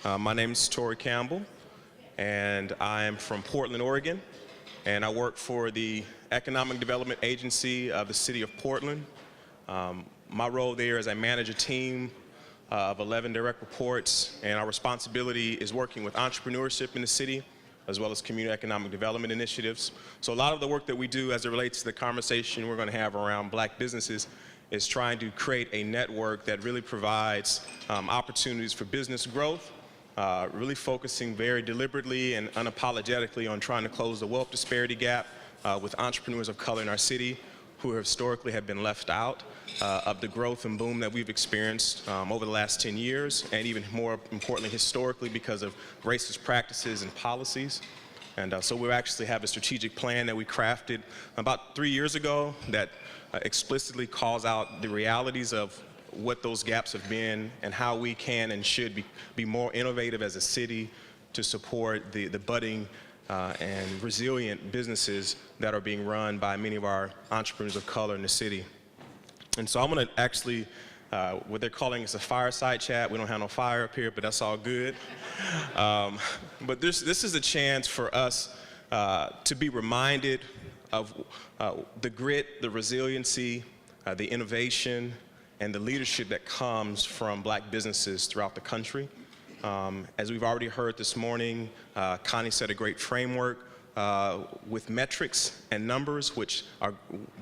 My name is Torrey Campbell, and I am from Portland, Oregon, and I work for the Economic Development Agency of the City of Portland. My role there is I manage a team of 11 direct reports, and our responsibility is working with entrepreneurship in the city, as well as community economic development initiatives. So a lot of the work that we do as it relates to the conversation we're going to have around black businesses is trying to create a network that really provides opportunities for business growth, really focusing very deliberately and unapologetically on trying to close the wealth disparity gap with entrepreneurs of color in our city who historically have been left out of the growth and boom that we've experienced over the last 10 years, and even more importantly, historically, because of racist practices and policies. And so we actually have a strategic plan that we crafted about 3 years ago that explicitly calls out the realities of what those gaps have been and how we can and should be more innovative as a city to support the budding and resilient businesses that are being run by many of our entrepreneurs of color in the city. And so I'm going to actually, what they're calling is a fireside chat. We don't have no fire up here, but that's all good. But this is a chance for us to be reminded of the grit, the resiliency, the innovation, and the leadership that comes from black businesses throughout the country. As we've already heard this morning, Connie set a great framework with metrics and numbers, which are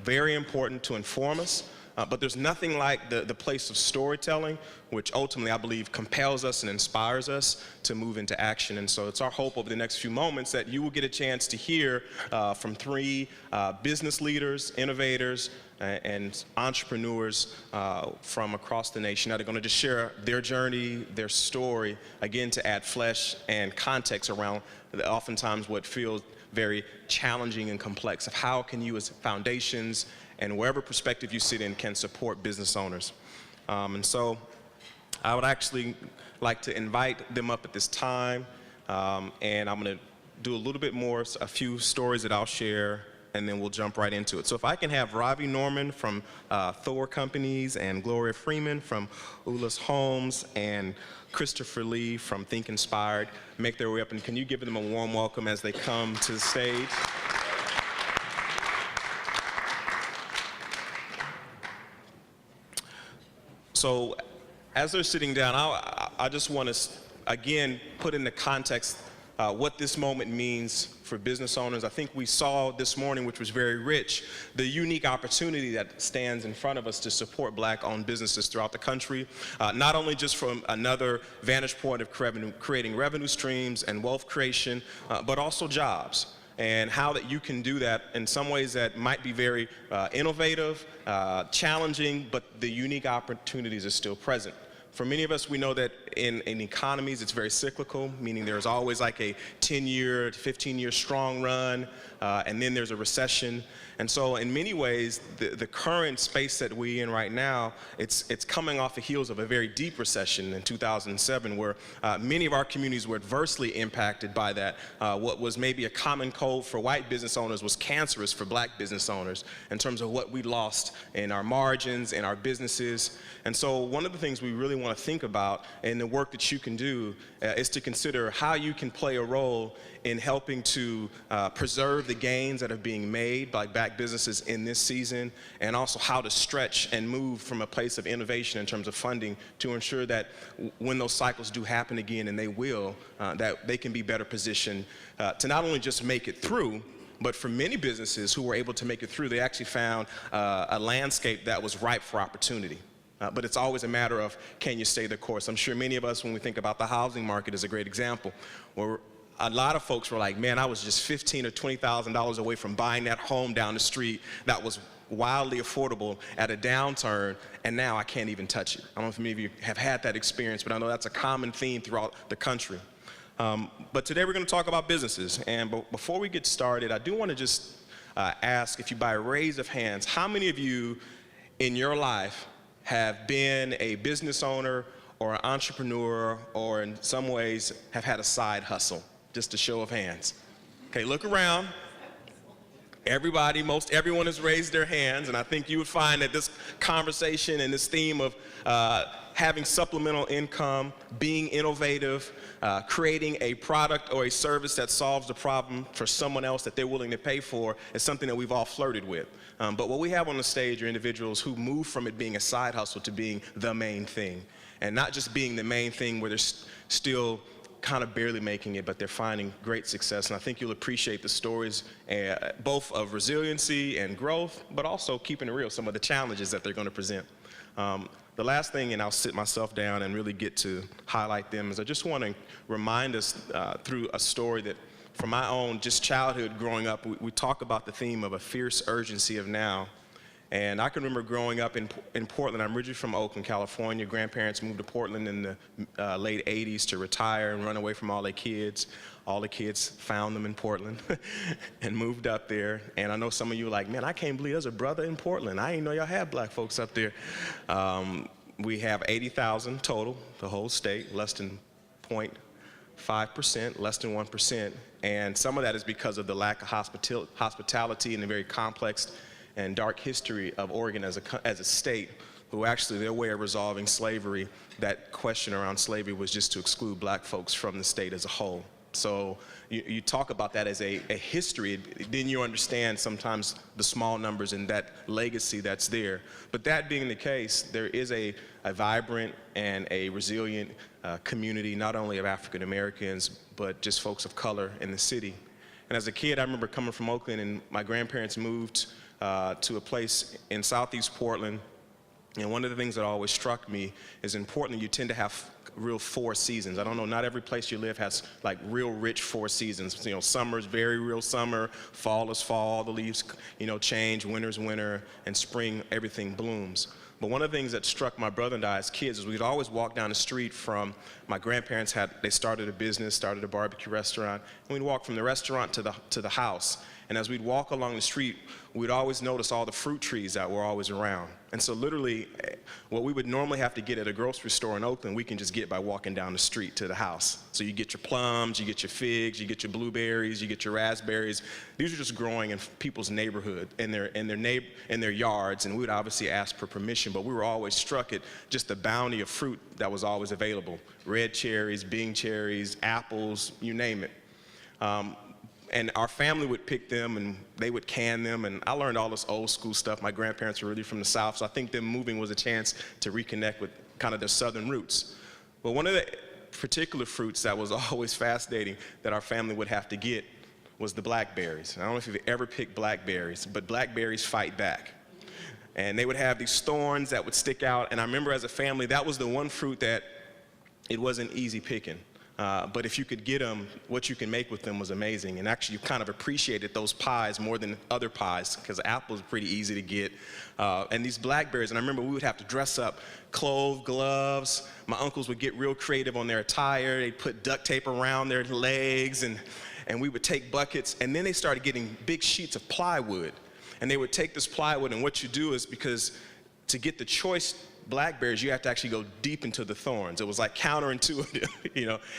very important to inform us. But there's nothing like the place of storytelling, which ultimately I believe compels us and inspires us to move into action. And so it's our hope over the next few moments that you will get a chance to hear from three business leaders, innovators, and entrepreneurs from across the nation that are going to just share their journey, their story, again, to add flesh and context around oftentimes what feels very challenging and complex of how can you as foundations and wherever perspective you sit in can support business owners. And so I would actually like to invite them up at this time, and I'm going to do a little bit more, a few stories that I'll share, and then we'll jump right into it. So if I can have Ravi Norman from Thor Companies and Gloria Freeman from Ulis Homes and Christopher Lee from Think Inspired make their way up, and can you give them a warm welcome as they come to the stage? So as they're sitting down, I just want to, again, put into context what this moment means for business owners. I think we saw this morning, which was very rich, the unique opportunity that stands in front of us to support black-owned businesses throughout the country, not only just from another vantage point of creating revenue streams and wealth creation, but also jobs. And how that you can do that in some ways that might be very innovative, challenging, but the unique opportunities are still present. For many of us, we know that in economies, it's very cyclical, meaning there's always like a 10-year to 15-year strong run, and then there's a recession. And so in many ways, the current space that we're in right now, it's coming off the heels of a very deep recession in 2007, where many of our communities were adversely impacted by that. What was maybe a common cold for white business owners was cancerous for black business owners in terms of what we lost in our margins, in our businesses. And so one of the things we really want to think about in the work that you can do is to consider how you can play a role in helping to preserve the gains that are being made by black businesses in this season, and also how to stretch and move from a place of innovation in terms of funding to ensure that when those cycles do happen again, and they will, that they can be better positioned to not only just make it through, but for many businesses who were able to make it through, they actually found a landscape that was ripe for opportunity. But it's always a matter of, can you stay the course? I'm sure many of us, when we think about the housing market, is a great example, where a lot of folks were like, man, I was just $15,000 or $20,000 away from buying that home down the street that was wildly affordable at a downturn, and now I can't even touch it. I don't know if many of you have had that experience, but I know that's a common theme throughout the country. But today we're going to talk about businesses, and before we get started, I do want to just ask if you, by a raise of hands, how many of you in your life have been a business owner or an entrepreneur, or in some ways have had a side hustle? Just a show of hands. Okay, look around. Everybody, most everyone has raised their hands, and I think you would find that this conversation and this theme of having supplemental income, being innovative, creating a product or a service that solves a problem for someone else that they're willing to pay for is something that we've all flirted with. But what we have on the stage are individuals who move from it being a side hustle to being the main thing. And not just being the main thing where they're still kind of barely making it, but they're finding great success. And I think you'll appreciate the stories both of resiliency and growth, but also keeping it real, some of the challenges that they're going to present. The last thing, and I'll sit myself down and really get to highlight them, is I just want to remind us through a story that from my own just childhood growing up, we talk about the theme of a fierce urgency of now. And I can remember growing up in Portland. I'm originally from Oakland, California. Grandparents moved to Portland in the late 80s to retire and run away from all their kids. All the kids found them in Portland and moved up there. And I know some of you are like, man, I can't believe there's a brother in Portland. I didn't know y'all had black folks up there. We have 80,000 total, the whole state, less than 0.5%, less than 1%. And some of that is because of the lack of hospitality and the very complex and dark history of Oregon as a state, who actually their way of resolving slavery, that question around slavery was just to exclude black folks from the state as a whole. So you talk about that as a history, then you understand sometimes the small numbers and that legacy that's there. But that being the case, there is a vibrant and a resilient community, not only of African Americans, but just folks of color in the city. And as a kid, I remember coming from Oakland, and my grandparents moved to a place in southeast Portland. And one of the things that always struck me is in Portland, you tend to have real 4 seasons. I don't know, not every place you live has like real rich 4 seasons. You know, summer's very real summer, fall is fall, the leaves, change, winter's winter, and spring, everything blooms. But one of the things that struck my brother and I as kids is we'd always walk down the street from, my grandparents they started a business, started a barbecue restaurant, and we'd walk from the restaurant to the house. And as we'd walk along the street, we'd always notice all the fruit trees that were always around. And so literally, what we would normally have to get at a grocery store in Oakland, we can just get by walking down the street to the house. So you get your plums, you get your figs, you get your blueberries, you get your raspberries. These are just growing in people's neighborhood, in their yards, and we would obviously ask for permission, but we were always struck at just the bounty of fruit that was always available. Red cherries, Bing cherries, apples, you name it. And our family would pick them, and they would can them, and I learned all this old school stuff. My grandparents were really from the South, so I think them moving was a chance to reconnect with kind of their Southern roots. But one of the particular fruits that was always fascinating that our family would have to get was the blackberries. I don't know if you've ever picked blackberries, but blackberries fight back. And they would have these thorns that would stick out, and I remember as a family, that was the one fruit that it wasn't easy picking. But if you could get them, what you can make with them was amazing. And actually, you kind of appreciated those pies more than other pies, because apples are pretty easy to get. And these blackberries, and I remember we would have to dress up, clothes, gloves. My uncles would get real creative on their attire. They'd put duct tape around their legs, and we would take buckets. And then they started getting big sheets of plywood. And they would take this plywood, and what you do is, because to get the choice blackberries, you have to actually go deep into the thorns. It was like counterintuitive,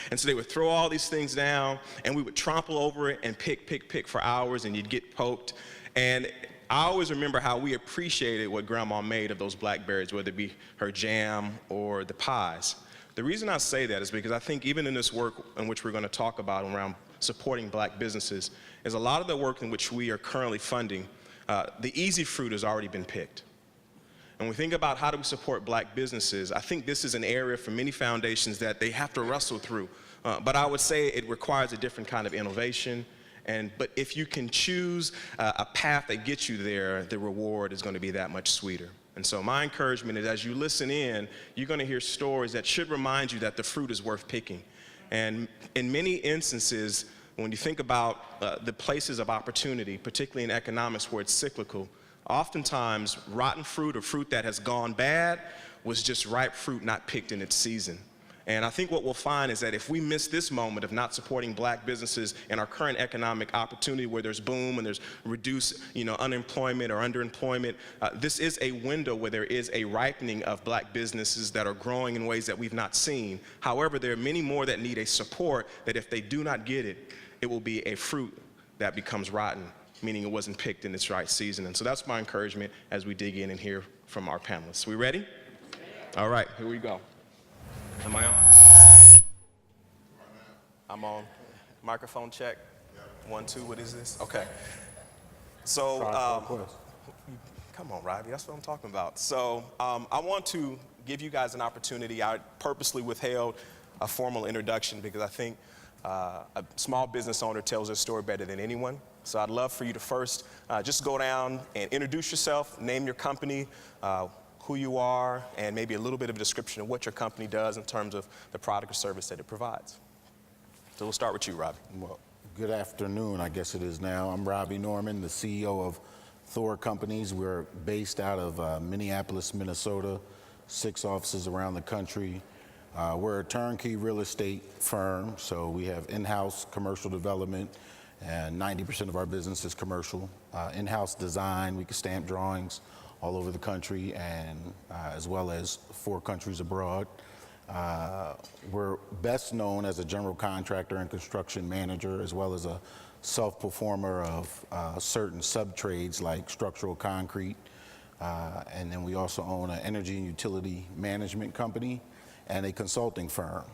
And so they would throw all these things down, and we would trample over it and pick for hours, and you'd get poked. And I always remember how we appreciated what Grandma made of those blackberries, whether it be her jam or the pies. The reason I say that is because I think even in this work in which we're going to talk about around supporting black businesses, is a lot of the work in which we are currently funding, the easy fruit has already been picked. And when we think about how do we support black businesses, I think this is an area for many foundations that they have to wrestle through. But I would say it requires a different kind of innovation. But if you can choose a path that gets you there, the reward is going to be that much sweeter. And so my encouragement is, as you listen in, you're going to hear stories that should remind you that the fruit is worth picking. And in many instances, when you think about the places of opportunity, particularly in economics where it's cyclical, oftentimes rotten fruit or fruit that has gone bad was just ripe fruit not picked in its season. And I think what we'll find is that if we miss this moment of not supporting black businesses in our current economic opportunity where there's boom and there's reduced unemployment or underemployment, this is a window where there is a ripening of black businesses that are growing in ways that we've not seen. However, there are many more that need a support that if they do not get it, it will be a fruit that becomes rotten, meaning it wasn't picked in its right season. And so that's my encouragement as we dig in and hear from our panelists. We ready? All right, here we go. Am I on? I'm on. Microphone check. 1, 2, what is this? Okay. So, come on, Robbie, that's what I'm talking about. So, I want to give you guys an opportunity. I purposely withheld a formal introduction because I think a small business owner tells their story better than anyone. So I'd love for you to first just go down and introduce yourself, name your company, who you are, and maybe a little bit of a description of what your company does in terms of the product or service that it provides. So we'll start with you, Robbie. Well, good afternoon, I guess it is now. I'm Robbie Norman, the CEO of Thor Companies. We're based out of Minneapolis, Minnesota, 6 offices around the country. We're a turnkey real estate firm, so we have in-house commercial development, and 90% of our business is commercial. In-house design, we can stamp drawings all over the country, and as well as 4 countries abroad. We're best known as a general contractor and construction manager, as well as a self-performer of certain sub-trades like structural concrete. And then we also own an energy and utility management company and a consulting firm.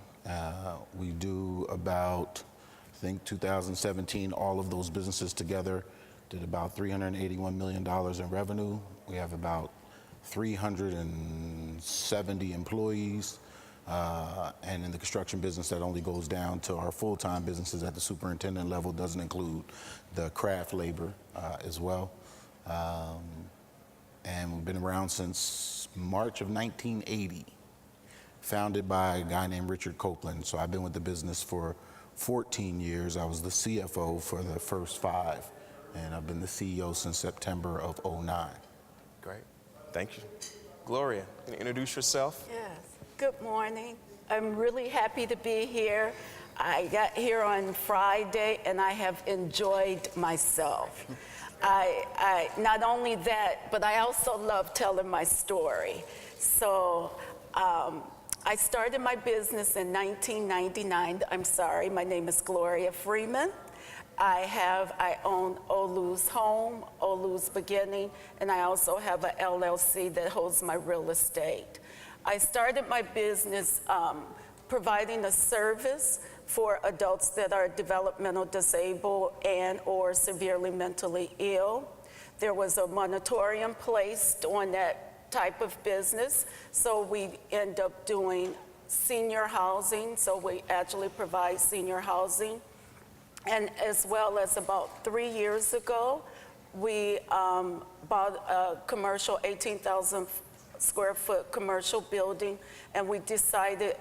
We do about, I think 2017, all of those businesses together did about $381 million in revenue. We have about 370 employees. And in the construction business, that only goes down to our full-time businesses at the superintendent level, doesn't include the craft labor as well. And we've been around since March of 1980, founded by a guy named Richard Copeland. So I've been with the business for 14 years. I was the CFO for the first 5, and I've been the CEO since September of '09. Great, thank you. Gloria, can you introduce yourself? Yes, good morning. I'm really happy to be here. I got here on Friday and I have enjoyed myself. I not only that, but I also love telling my story. So I started my business in 1999. I'm sorry, my name is Gloria Freeman. I own Olu's Home, Olu's Beginning, and I also have an LLC that holds my real estate. I started my business providing a service for adults that are developmental disabled and or severely mentally ill. There was a moratorium placed on that type of business, so we end up doing senior housing, so we actually provide senior housing. And as well as about 3 years ago, we bought a commercial 18,000 square foot commercial building, and we decided,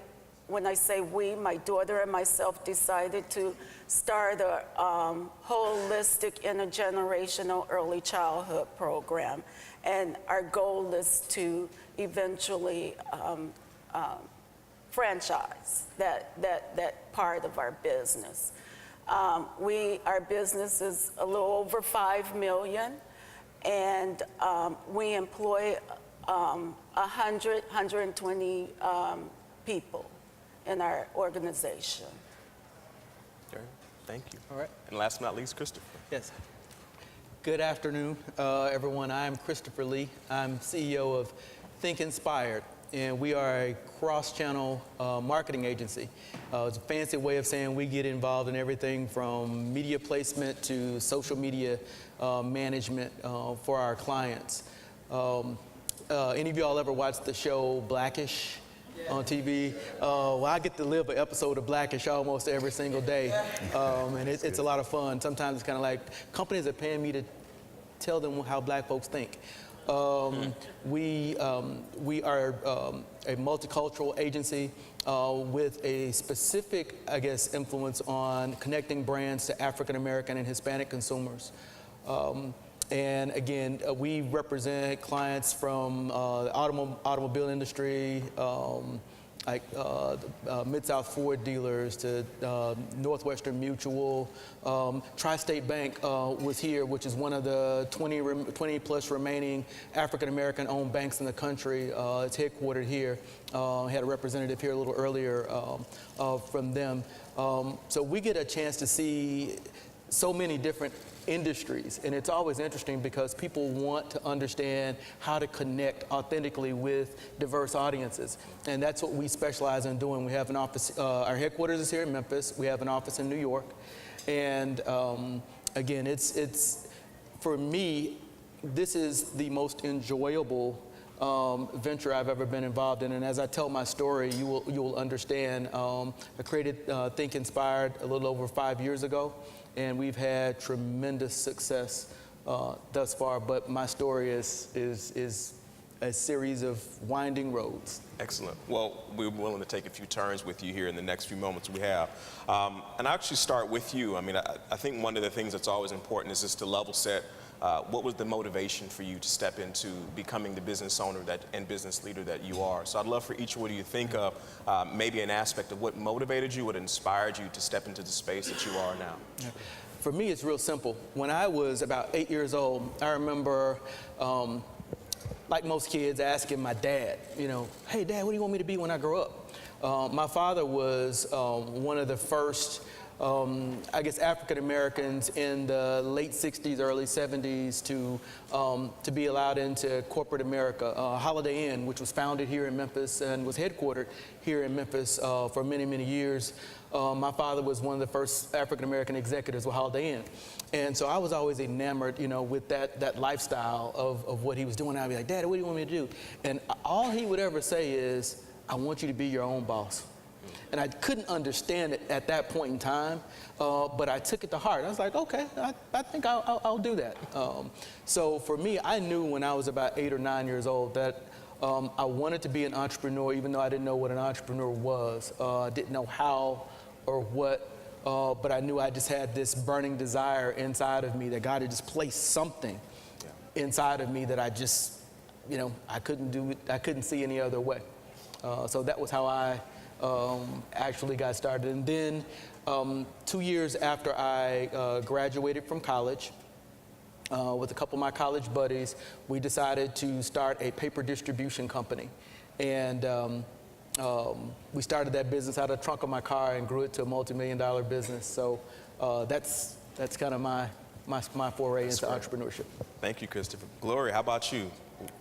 when I say we, my daughter and myself decided to start a holistic intergenerational early childhood program. And our goal is to eventually franchise that part of our business. Our business is a little over 5 million, and we employ 120 people in our organization. Okay, thank you. All right. And last but not least, Christopher. Yes. Good afternoon, everyone. I'm Christopher Lee. I'm CEO of Think Inspired, and we are a cross-channel marketing agency. It's a fancy way of saying we get involved in everything from media placement to social media management for our clients. Any of y'all ever watched the show Blackish on TV? Well, I get to live an episode of Blackish almost every single day, and it's a lot of fun. Sometimes it's kind of like companies are paying me to tell them how black folks think. We are a multicultural agency with a specific, I guess, influence on connecting brands to African American and Hispanic consumers. And again, we represent clients from the automobile industry, like Mid-South Ford dealers to Northwestern Mutual. Tri-State Bank was here, which is one of the 20 plus remaining African-American owned banks in the country. It's headquartered here. Had a representative here a little earlier from them. So we get a chance to see so many different industries, and it's always interesting because people want to understand how to connect authentically with diverse audiences, and that's what we specialize in doing. We have an office, our headquarters is here in Memphis. We have an office in New York, and again, it's for me, this is the most enjoyable venture I've ever been involved in, and as I tell my story, you will understand. I created Think Inspired a little over 5 years ago, and we've had tremendous success thus far. But my story is a series of winding roads. Excellent. Well, we're willing to take a few turns with you here in the next few moments we have. And I'll actually start with you. I mean, I think one of the things that's always important is just to level set. What was the motivation for you to step into becoming the business owner and business leader that you are? So I'd love for each one of you to think of maybe an aspect of what motivated you, what inspired you to step into the space that you are now. Yeah. For me, it's real simple. When I was about 8 years old, I remember, like most kids, asking my dad, hey, Dad, what do you want me to be when I grow up? My father was one of the first I guess African Americans in the late 60s, early 70s to be allowed into corporate America. Holiday Inn, which was founded here in Memphis and was headquartered here in Memphis for many, many years. My father was one of the first African American executives with Holiday Inn. And so I was always enamored, with that lifestyle of what he was doing. I'd be like, Daddy, what do you want me to do? And all he would ever say is, I want you to be your own boss. And I couldn't understand it at that point in time, but I took it to heart. I was like, okay, I think I'll do that. So for me, I knew when I was about 8 or 9 years old that I wanted to be an entrepreneur, even though I didn't know what an entrepreneur was. I didn't know how or what, but I knew I just had this burning desire inside of me that God had just placed something inside of me that I just, I couldn't do it. I couldn't see any other way. So that was how I actually got started. And then 2 years after I graduated from college, with a couple of my college buddies, we decided to start a paper distribution company. And we started that business out of the trunk of my car and grew it to a multi-million-dollar business. So that's kind of my foray into entrepreneurship. Thank you, Christopher. Gloria, how about you?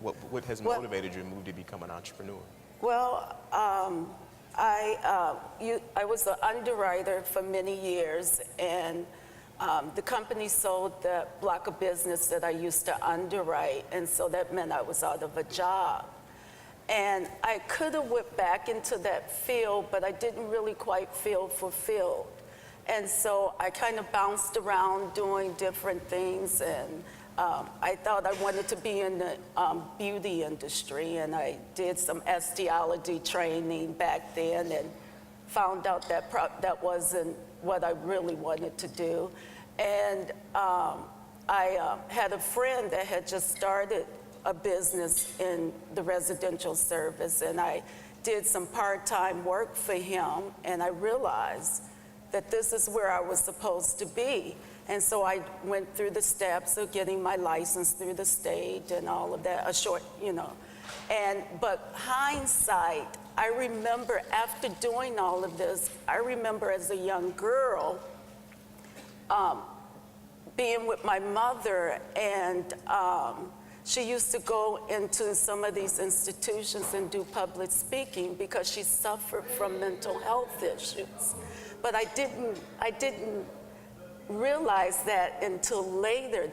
What has motivated you to move to become an entrepreneur? Well, I was an underwriter for many years, and the company sold the block of business that I used to underwrite, and so that meant I was out of a job. And I could have went back into that field, but I didn't really quite feel fulfilled. And so I kind of bounced around doing different things, and I thought I wanted to be in the beauty industry, and I did some estiology training back then and found out that that wasn't what I really wanted to do. And I had a friend that had just started a business in the residential service, and I did some part-time work for him, and I realized that this is where I was supposed to be. And so I went through the steps of getting my license through the state and all of that, but hindsight, I remember after doing all of this, I remember as a young girl being with my mother, and she used to go into some of these institutions and do public speaking because she suffered from mental health issues. But I didn't realize that until later,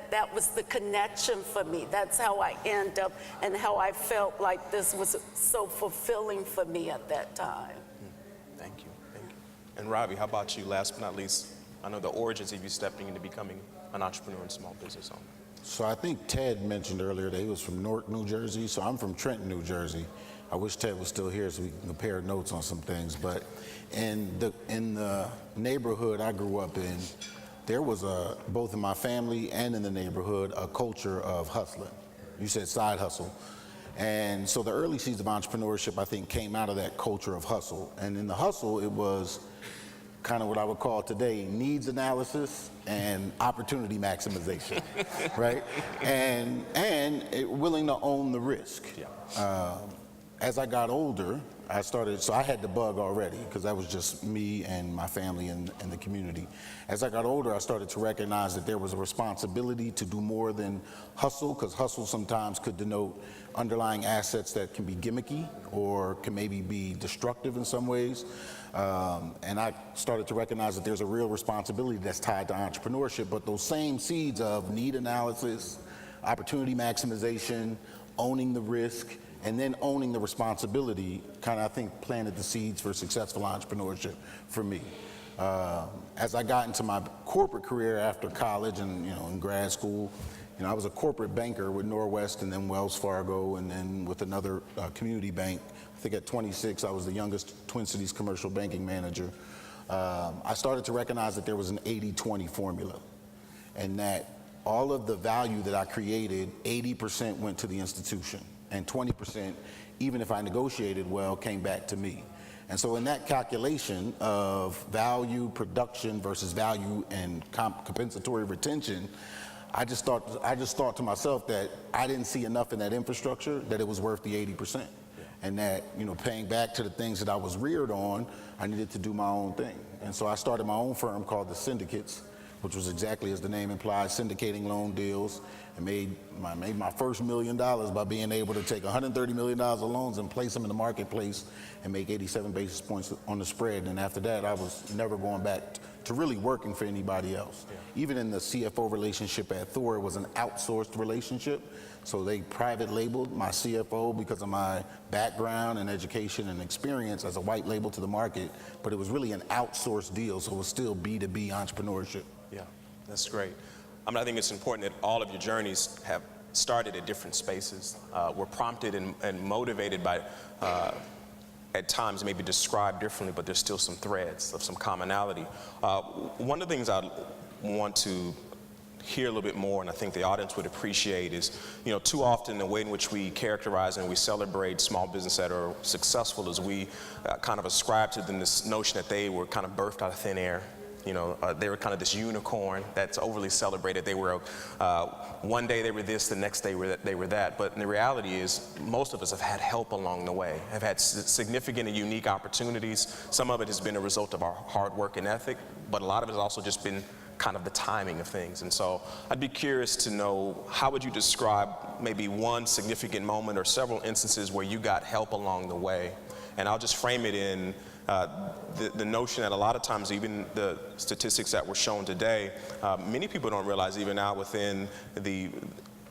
that was the connection for me. That's how I end up and how I felt like this was so fulfilling for me at that time. Thank you. And Robbie, how about you? Last but not least, I know the origins of you stepping into becoming an entrepreneur and small business owner. So I think Ted mentioned earlier that he was from Newark, New Jersey. So I'm from Trenton, New Jersey. I wish Ted was still here so we can compare notes on some things. But in the neighborhood I grew up in, there was both in my family and in the neighborhood, a culture of hustling. You said side hustle. And so the early seeds of entrepreneurship, I think, came out of that culture of hustle. And in the hustle, it was kind of what I would call today needs analysis and opportunity maximization, right? And willing to own the risk. Yeah. As I got older, so I had the bug already because that was just me and my family and the community. As I got older, I started to recognize that there was a responsibility to do more than hustle, because hustle sometimes could denote underlying assets that can be gimmicky or can maybe be destructive in some ways. And I started to recognize that there's a real responsibility that's tied to entrepreneurship, but those same seeds of need analysis, opportunity maximization, owning the risk, and then owning the responsibility kind of, I think, planted the seeds for successful entrepreneurship for me. As I got into my corporate career after college and, in grad school, I was a corporate banker with Norwest and then Wells Fargo and then with another community bank. I think at 26, I was the youngest Twin Cities commercial banking manager. I started to recognize that there was an 80-20 formula, and that all of the value that I created, 80% went to the institution, and 20%, even if I negotiated well, came back to me. And so in that calculation of value production versus value and compensatory retention, I just thought to myself that I didn't see enough in that infrastructure that it was worth the 80%. And that, paying back to the things that I was reared on, I needed to do my own thing. And so I started my own firm called the Syndicates, which was exactly as the name implies, syndicating loan deals, and made my first $1 million by being able to take $130 million of loans and place them in the marketplace and make 87 basis points on the spread. And after that, I was never going back to really working for anybody else. Yeah. Even in the CFO relationship at Thor, it was an outsourced relationship. So they private labeled my CFO because of my background and education and experience as a white label to the market, but it was really an outsourced deal, so it was still B2B entrepreneurship. Yeah, that's great. I think it's important that all of your journeys have started at different spaces, were prompted and motivated by, at times maybe described differently, but there's still some threads of some commonality. One of the things I want to hear a little bit more, and I think the audience would appreciate, is, too often the way in which we characterize and we celebrate small business that are successful is we kind of ascribe to them this notion that they were kind of birthed out of thin air. They were kind of this unicorn that's overly celebrated. They were, one day they were this, the next day they were that. But the reality is, most of us have had help along the way, have had significant and unique opportunities. Some of it has been a result of our hard work and ethic, but a lot of it has also just been kind of the timing of things. And so I'd be curious to know, how would you describe maybe one significant moment or several instances where you got help along the way? And I'll just frame it in the notion that a lot of times, even the statistics that were shown today, many people don't realize, even now within the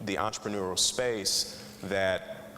entrepreneurial space, that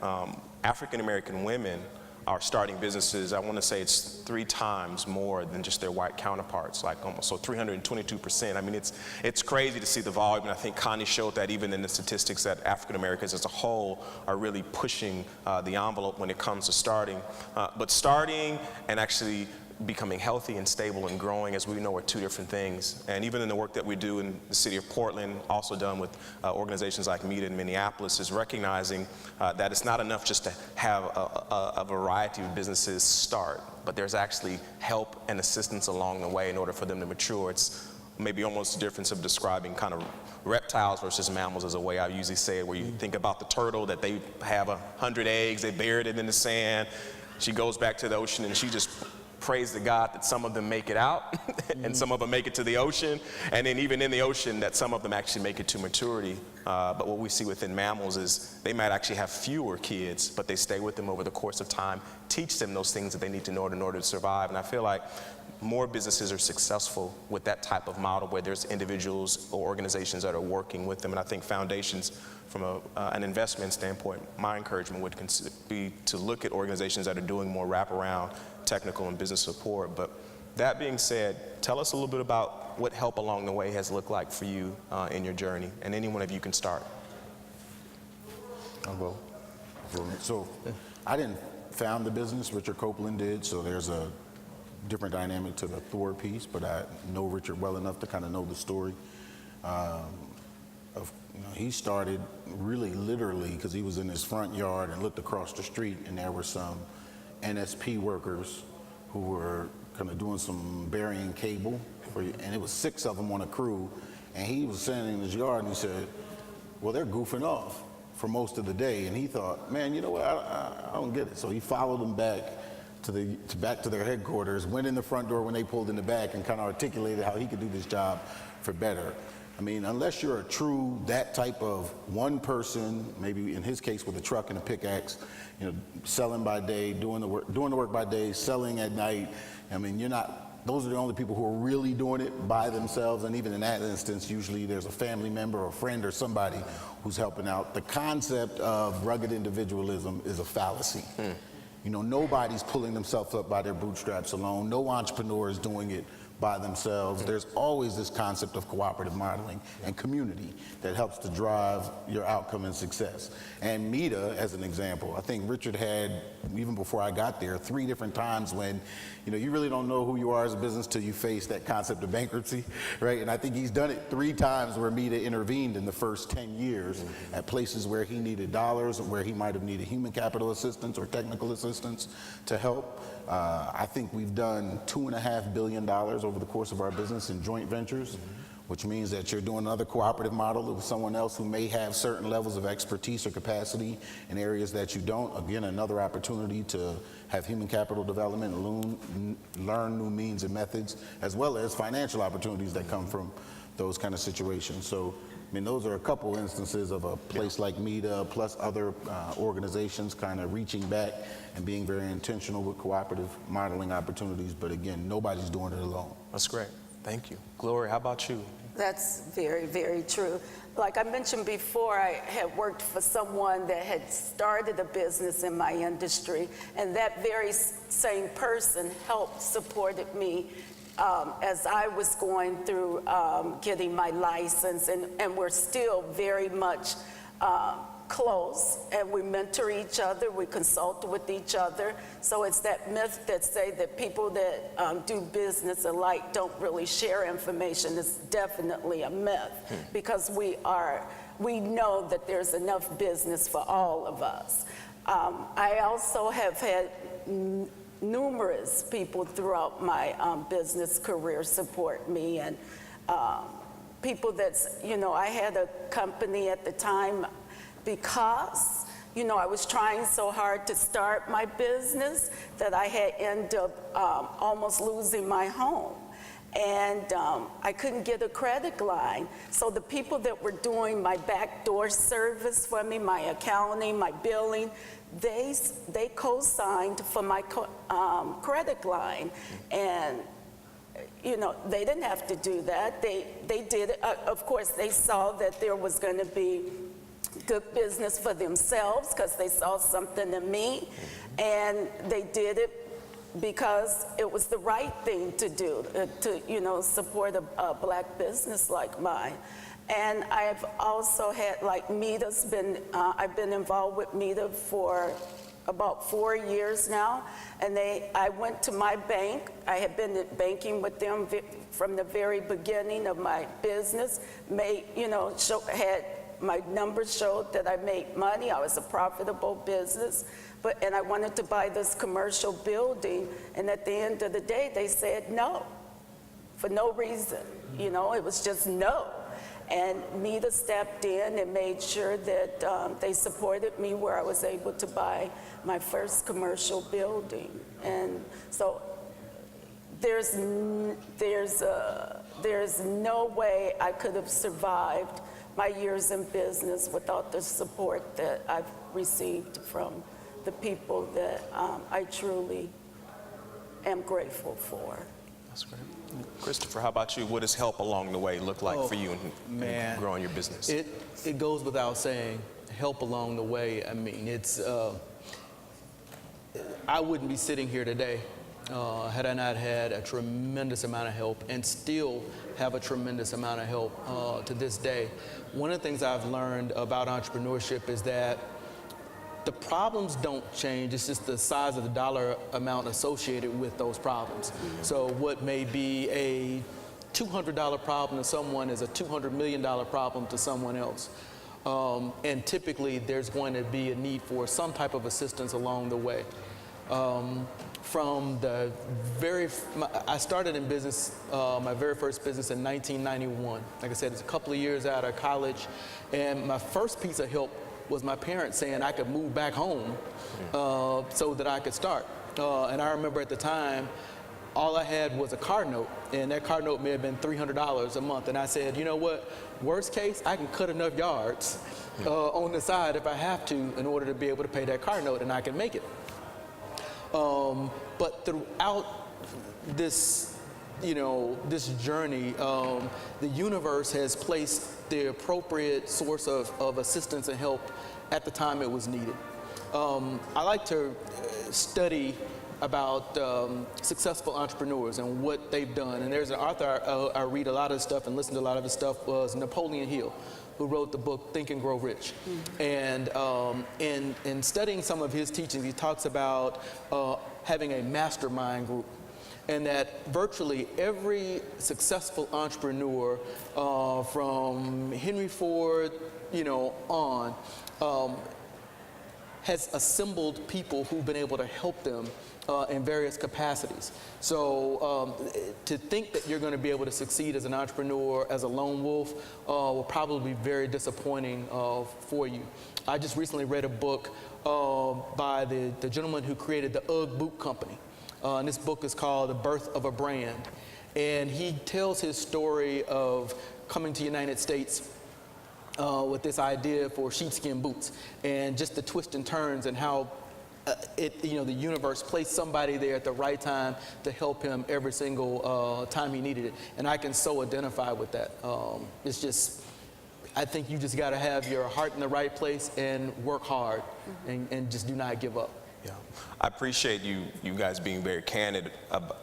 African American women are starting businesses. I want to say it's 3 times more than just their white counterparts, like almost, so 322%. I mean, it's crazy to see the volume, and I think Connie showed that even in the statistics that African Americans as a whole are really pushing the envelope when it comes to starting. But starting and actually becoming healthy and stable and growing, as we know, are 2 different things. And even in the work that we do in the city of Portland, also done with organizations like MEDA in Minneapolis, is recognizing that it's not enough just to have a variety of businesses start, but there's actually help and assistance along the way in order for them to mature. It's maybe almost the difference of describing kind of reptiles versus mammals, is a way I usually say it, where you think about the turtle, that they have 100 eggs, they buried it in the sand. She goes back to the ocean and she just praise to God that some of them make it out and some of them make it to the ocean, and then even in the ocean that some of them actually make it to maturity. But what we see within mammals is they might actually have fewer kids, but they stay with them over the course of time, teach them those things that they need to know in order to survive. And I feel like more businesses are successful with that type of model, where there's individuals or organizations that are working with them. And I think foundations, from an investment standpoint, my encouragement would be to look at organizations that are doing more wraparound technical and business support. But that being said, tell us a little bit about what help along the way has looked like for you in your journey, and any one of you can start. I'll go. So I didn't found the business, Richard Copeland did, so there's a different dynamic to the Thor piece, but I know Richard well enough to kind of know the story. He started really literally because he was in his front yard and looked across the street, and there were some NSP workers who were kind of doing some burying cable, and it was 6 of them on a crew, and he was standing in his yard and he said, well, they're goofing off for most of the day. And he thought, man, you know what, I don't get it. So he followed them back back to their headquarters, went in the front door when they pulled in the back, and kind of articulated how he could do this job for better. I mean, unless you're a true, that type of one person, maybe in his case with a truck and a pickaxe, you know, selling by day, doing the work by day, selling at night. I mean, those are the only people who are really doing it by themselves. And even in that instance, usually there's a family member or a friend or somebody who's helping out. The concept of rugged individualism is a fallacy. You know, nobody's pulling themselves up by their bootstraps alone. No entrepreneur is doing it by themselves. There's always this concept of cooperative modeling and community that helps to drive your outcome and success. And META, as an example, I think Richard had, even before I got there, 3 different times when, you know, you really don't know who you are as a business till you face that concept of bankruptcy, right? And I think he's done it 3 times where META intervened in the first 10 years at places where he needed dollars, where he might have needed human capital assistance or technical assistance to help. I think we've done $2.5 billion over the course of our business in joint ventures, which means that you're doing another cooperative model with someone else who may have certain levels of expertise or capacity in areas that you don't. Again, another opportunity to have human capital development, learn new means and methods, as well as financial opportunities that come from those kind of situations. So, I mean, those are a couple instances of a place like META plus other organizations kind of reaching back and being very intentional with cooperative modeling opportunities. But again, nobody's doing it alone. That's great. Thank you. Gloria, how about you? That's very, very true. Like I mentioned before, I had worked for someone that had started a business in my industry, and that very same person helped supported me as I was going through getting my license, and we're still very much close, and we mentor each other, we consult with each other. So it's that myth that say that people that do business alike don't really share information is definitely a myth, because we know that there's enough business for all of us. I also have had numerous people throughout my business career support me, and people that's, you know, I had a company at the time because, you know, I was trying so hard to start my business that I had ended up almost losing my home. And I couldn't get a credit line. So the people that were doing my backdoor service for me, my accounting, my billing, they co-signed for my credit line. And you know, they didn't have to do that. They did it. Of course, they saw that there was going to be good business for themselves because they saw something in me, and they did it because it was the right thing to do, to, you know, support a black business like mine. And I've also had, like, META's been, I've been involved with META for about 4 years now, and I went to my bank. I had been banking with them from the very beginning of my business, had my numbers showed that I made money. I was a profitable business, and I wanted to buy this commercial building, and at the end of the day, they said no, for no reason. You know, it was just no. And META stepped in and made sure that they supported me where I was able to buy my first commercial building. And so there's no way I could have survived my years in business without the support that I've received from the people that I truly am grateful for. That's great. Christopher, how about you? What does help along the way look like for you in growing your business? It goes without saying, help along the way. I mean, it's, I wouldn't be sitting here today had I not had a tremendous amount of help, and still have a tremendous amount of help to this day. One of the things I've learned about entrepreneurship is that the problems don't change, it's just the size of the dollar amount associated with those problems. So what may be a $200 problem to someone is a $200 million problem to someone else. And typically there's going to be a need for some type of assistance along the way. From the I started in business, my very first business in 1991. Like I said, it's a couple of years out of college, and my first piece of help was my parents saying I could move back home so that I could start. And I remember at the time, all I had was a car note, and that car note may have been $300 a month. And I said, you know what, worst case, I can cut enough yards on the side if I have to in order to be able to pay that car note, and I can make it. But throughout this, this journey, the universe has placed the appropriate source of assistance and help at the time it was needed. I like to study about successful entrepreneurs and what they've done. And there's an author I read a lot of stuff and listen to a lot of his stuff, was Napoleon Hill, who wrote the book Think and Grow Rich. And in studying some of his teachings, he talks about having a mastermind group, and that virtually every successful entrepreneur from Henry Ford on has assembled people who've been able to help them in various capacities. So to think that you're going to be able to succeed as an entrepreneur, as a lone wolf, will probably be very disappointing for you. I just recently read a book by the gentleman who created the UGG boot company. And this book is called The Birth of a Brand. And he tells his story of coming to the United States with this idea for sheepskin boots, and just the twists and turns and how the universe placed somebody there at the right time to help him every single time he needed it. And I can so identify with that. It's just, I think you just got to have your heart in the right place and work hard, and just do not give up. Yeah, I appreciate you guys being very candid,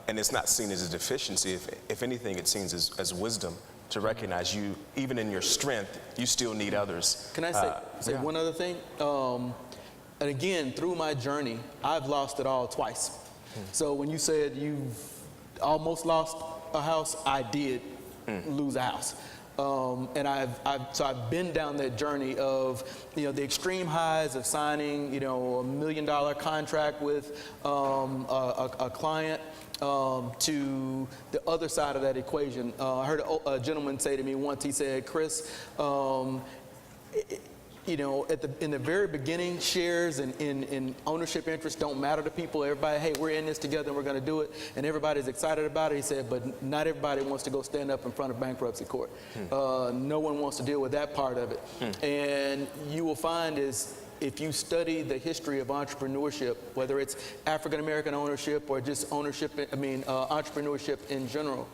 and it's not seen as a deficiency. If anything, it seems as wisdom to recognize you, even in your strength, you still need others. Can I say one other thing? And again, through my journey, I've lost it all twice. So when you said you've almost lost a house, I did lose a house. And I've been down that journey of, the extreme highs of signing, a $1 million contract with a client, to the other side of that equation. I heard a gentleman say to me once, he said, Chris, in the very beginning, shares and ownership interests don't matter to people. Everybody, hey, we're in this together and we're going to do it, and everybody's excited about it. He said, but not everybody wants to go stand up in front of bankruptcy court. No one wants to deal with that part of it. And you will find is, if you study the history of entrepreneurship, whether it's African American ownership or just entrepreneurship in general,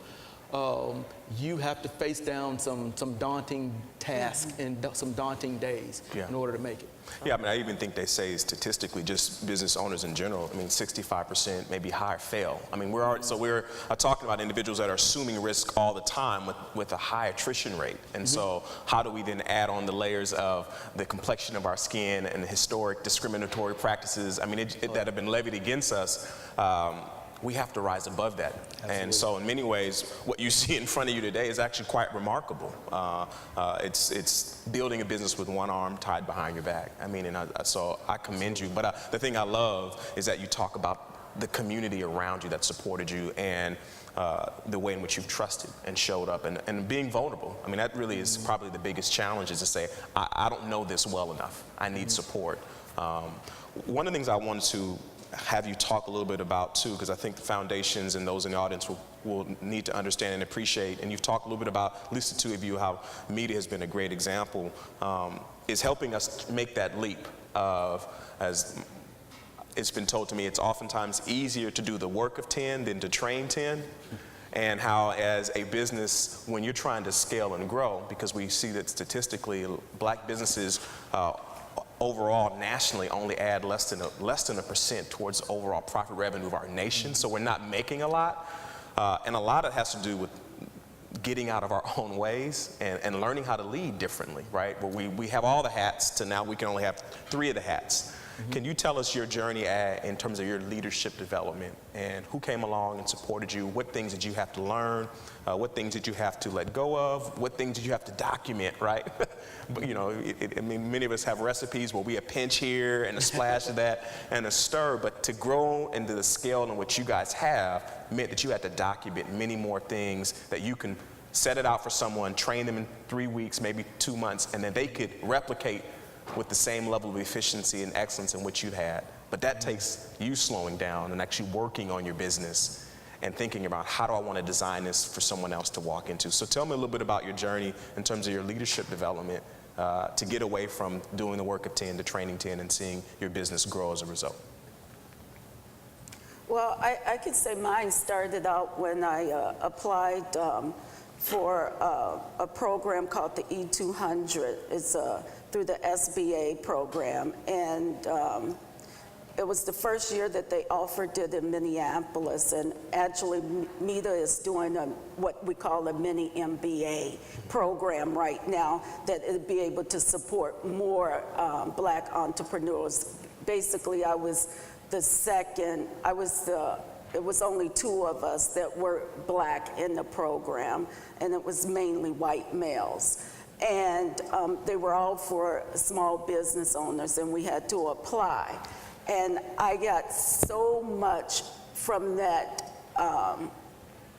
you have to face down some daunting tasks and some daunting days in order to make it. Yeah, I even think they say statistically, just business owners in general, 65%, maybe higher, fail. We're talking about individuals that are assuming risk all the time with a high attrition rate. And so how do we then add on the layers of the complexion of our skin and the historic discriminatory practices, that have been levied against us? We have to rise above that. Absolutely. And so in many ways, what you see in front of you today is actually quite remarkable. It's building a business with one arm tied behind your back. So I commend you. But the thing I love is that you talk about the community around you that supported you, and the way in which you've trusted and showed up and being vulnerable. That really is probably the biggest challenge, is to say, I don't know this well enough. I need support. One of the things I wanted to have you talk a little bit about too, because I think the foundations and those in the audience will need to understand and appreciate, and you've talked a little bit about, at least the two of you, how media has been a great example, is helping us make that leap of, as it's been told to me, it's oftentimes easier to do the work of 10 than to train 10. And how, as a business, when you're trying to scale and grow, because we see that statistically, black businesses overall nationally only add less than a percent towards overall profit revenue of our nation. So we're not making a lot, and a lot of it has to do with getting out of our own ways and learning how to lead differently, right? Where we have all the hats to now we can only have 3 of the hats. Can you tell us your journey in terms of your leadership development, and who came along and supported you? What things did you have to learn? What things did you have to let go of? What things did you have to document, right? But, many of us have recipes where we a pinch here and a splash of that and a stir, but to grow into the scale in which you guys have meant that you had to document many more things that you can set it out for someone, train them in 3 weeks, maybe 2 months, and then they could replicate with the same level of efficiency and excellence in which you had. But that takes you slowing down and actually working on your business and thinking about how do I want to design this for someone else to walk into. So tell me a little bit about your journey in terms of your leadership development to get away from doing the work of 10 to training 10 and seeing your business grow as a result. Well, I could say mine started out when I applied for a program called the E200. It's through the SBA program, and it was the first year that they offered it in Minneapolis, and actually META is doing what we call a mini MBA program right now that it'll be able to support more black entrepreneurs. Basically, I was the second, it was only 2 of us that were black in the program, and it was mainly white males. And they were all for small business owners, and we had to apply. And I got so much from that,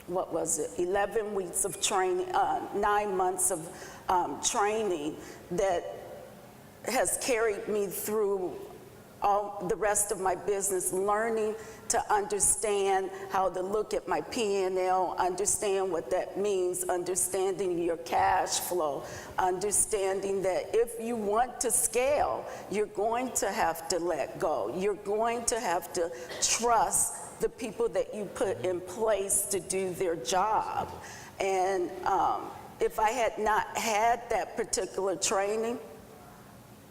11 weeks of training, 9 months of training that has carried me through all the rest of my business, learning to understand how to look at my P&L, understand what that means, understanding your cash flow, understanding that if you want to scale, you're going to have to let go. You're going to have to trust the people that you put in place to do their job. And if I had not had that particular training,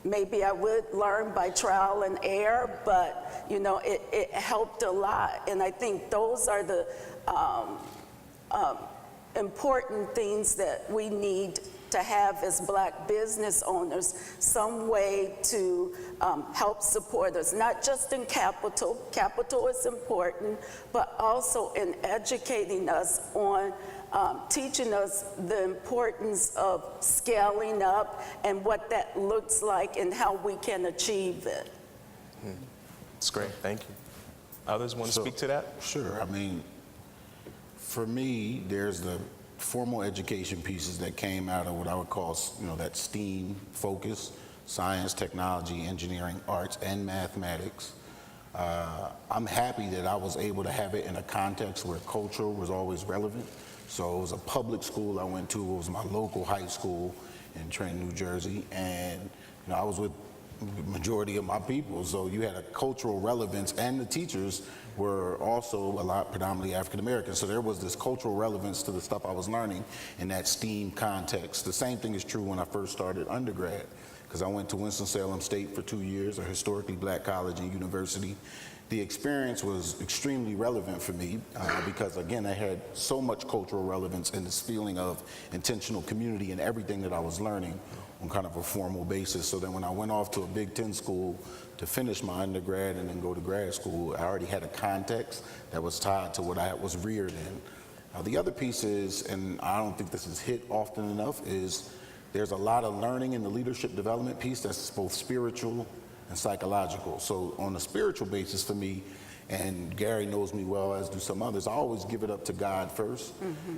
maybe I would learn by trial and error, but you know, it helped a lot. And I think those are the important things that we need to have as black business owners, some way to help support us, not just in capital. Capital is important, but also in educating us on teaching us the importance of scaling up and what that looks like and how we can achieve it. That's great, thank you. Others want to speak to that? Sure. I mean, for me, there's the formal education pieces that came out of what I would call, you know, that STEAM focus: science, technology, engineering, arts, and mathematics. I'm happy that I was able to have it in a context where culture was always relevant. So it was a public school I went to. It was my local high school in Trenton, New Jersey, and you know, I was with the majority of my people. So you had a cultural relevance, and the teachers were also a lot predominantly African American. So there was this cultural relevance to the stuff I was learning in that STEAM context. The same thing is true when I first started undergrad, because I went to Winston-Salem State for 2 years, a historically black college and university. The experience was extremely relevant for me because, again, I had so much cultural relevance in this feeling of intentional community and everything that I was learning on kind of a formal basis. So then when I went off to a Big Ten school to finish my undergrad and then go to grad school, I already had a context that was tied to what I was reared in. The other piece is, and I don't think this is hit often enough, is there's a lot of learning in the leadership development piece that's both spiritual and psychological. So on a spiritual basis for me, and Gary knows me well, as do some others, I always give it up to God first.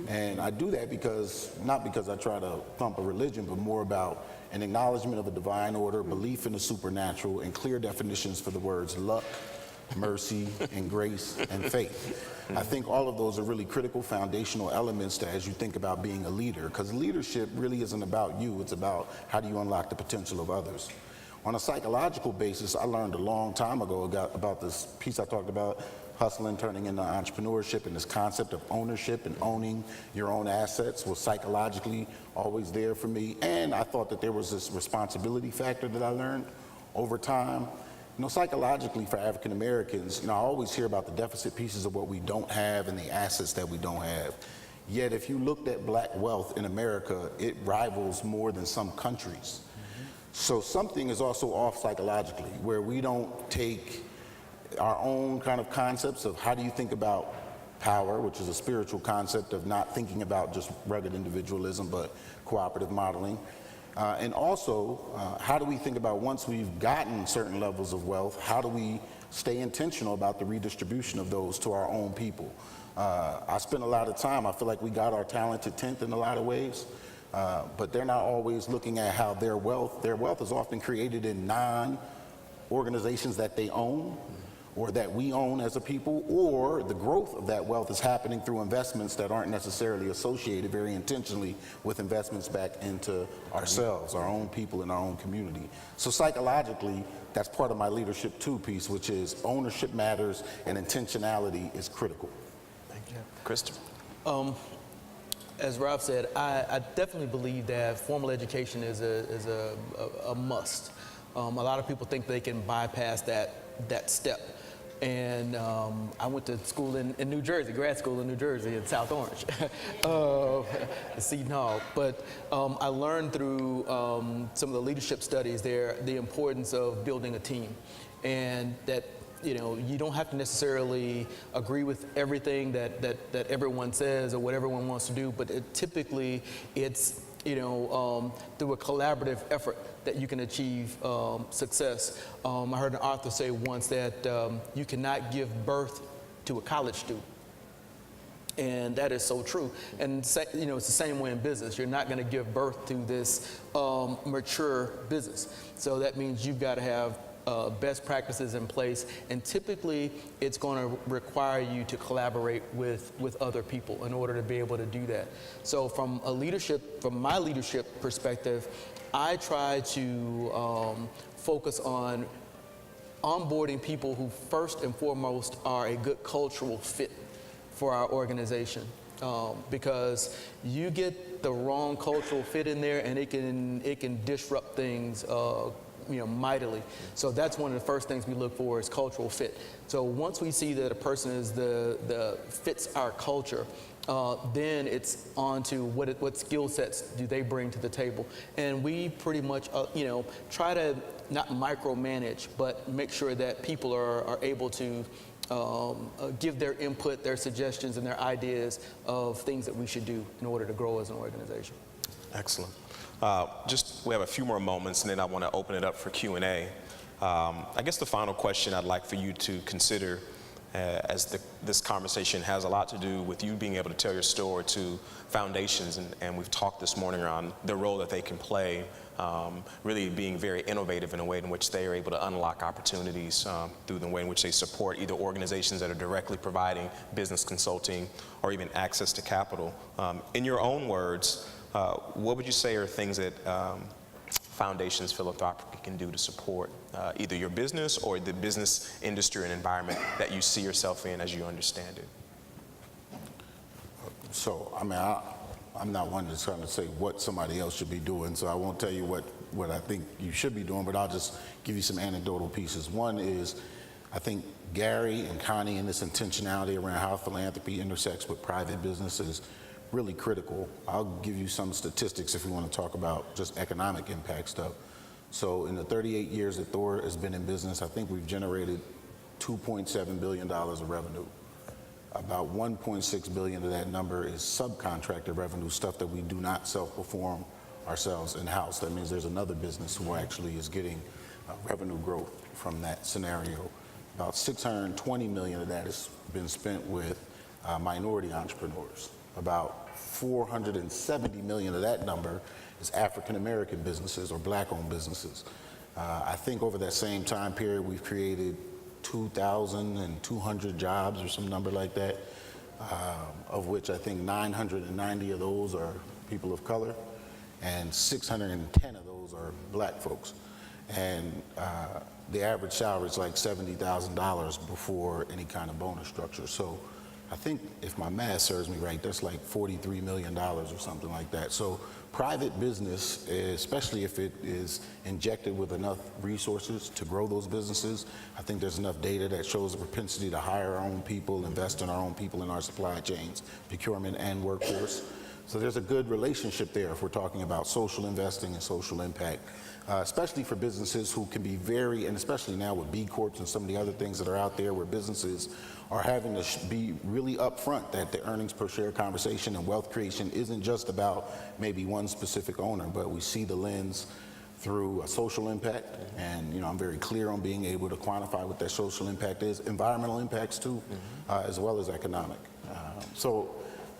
And I do that because, not because I try to thump a religion, but more about an acknowledgement of a divine order, belief in the supernatural, and clear definitions for the words luck, mercy, and grace, and faith. I think all of those are really critical foundational elements to, as you think about being a leader, because leadership really isn't about you, it's about how do you unlock the potential of others. On a psychological basis, I learned a long time ago about this piece I talked about, hustling, turning into entrepreneurship, and this concept of ownership and owning your own assets was psychologically always there for me. And I thought that there was this responsibility factor that I learned over time. You know, psychologically for African Americans, you know, I always hear about the deficit pieces of what we don't have and the assets that we don't have. Yet if you looked at black wealth in America, it rivals more than some countries. So something is also off psychologically, where we don't take our own kind of concepts of how do you think about power, which is a spiritual concept of not thinking about just rugged individualism, but cooperative modeling. And also, how do we think about once we've gotten certain levels of wealth, how do we stay intentional about the redistribution of those to our own people? I spend a lot of time, I feel like we got our talented 10th in a lot of ways. But they're not always looking at how their wealth is often created in organizations that they own or that we own as a people, or the growth of that wealth is happening through investments that aren't necessarily associated very intentionally with investments back into ourselves, our own people, and our own community. So psychologically, that's part of my leadership two piece, which is ownership matters and intentionality is critical. Thank you. Christopher. As Rob said, I definitely believe that formal education is a must. A lot of people think they can bypass that step. And I went to school in New Jersey, grad school in New Jersey, in South Orange, Seton Hall. But I learned through some of the leadership studies there the importance of building a team, and that you don't have to necessarily agree with everything that everyone says or what everyone wants to do, but typically it's through a collaborative effort that you can achieve success. I heard an author say once that you cannot give birth to a college student. And that is so true. And it's the same way in business. You're not going to give birth to this mature business. So that means you've got to have best practices in place, and typically it's going to require you to collaborate with other people in order to be able to do that. So from my leadership perspective, I try to focus on onboarding people who first and foremost are a good cultural fit for our organization. Because you get the wrong cultural fit in there and it can disrupt things mightily. So that's one of the first things we look for is cultural fit. So once we see that a person is the fits our culture, then it's on to what skill sets do they bring to the table. And we pretty much try to not micromanage, but make sure that people are able to give their input, their suggestions, and their ideas of things that we should do in order to grow as an organization. Excellent. We have a few more moments, and then I want to open it up for Q&A. I guess the final question I'd like for you to consider as this conversation has a lot to do with you being able to tell your story to foundations, and we've talked this morning around the role that they can play, really being very innovative in a way in which they are able to unlock opportunities through the way in which they support either organizations that are directly providing business consulting or even access to capital. In your own words, what would you say are things that foundations philanthropically can do to support either your business or the business industry and environment that you see yourself in as you understand it? So, I'm not one that's trying to say what somebody else should be doing, so I won't tell you what I think you should be doing, but I'll just give you some anecdotal pieces. One is, I think Gary and Connie and this intentionality around how philanthropy intersects with private business is really critical. I'll give you some statistics if you want to talk about just economic impact stuff. So in the 38 years that Thor has been in business, I think we've generated $2.7 billion of revenue. About $1.6 billion of that number is subcontracted revenue, stuff that we do not self-perform ourselves in-house. That means there's another business who actually is getting revenue growth from that scenario. About $620 million of that has been spent with minority entrepreneurs. About $470 million of that number is African-American businesses or black-owned businesses. I think over that same time period, we've created 2,200 jobs or some number like that, of which I think 990 of those are people of color and 610 of those are black folks. And the average salary is like $70,000 before any kind of bonus structure. So I think if my math serves me right, that's like $43 million or something like that. So private business, especially if it is injected with enough resources to grow those businesses, I think there's enough data that shows a propensity to hire our own people, invest in our own people in our supply chains, procurement and workforce. So there's a good relationship there if we're talking about social investing and social impact, especially for businesses who can be and especially now with B Corps and some of the other things that are out there where businesses are having to be really upfront that the earnings per share conversation and wealth creation isn't just about maybe one specific owner, but we see the lens through a social impact. And I'm very clear on being able to quantify what that social impact is, environmental impacts too, as well as economic.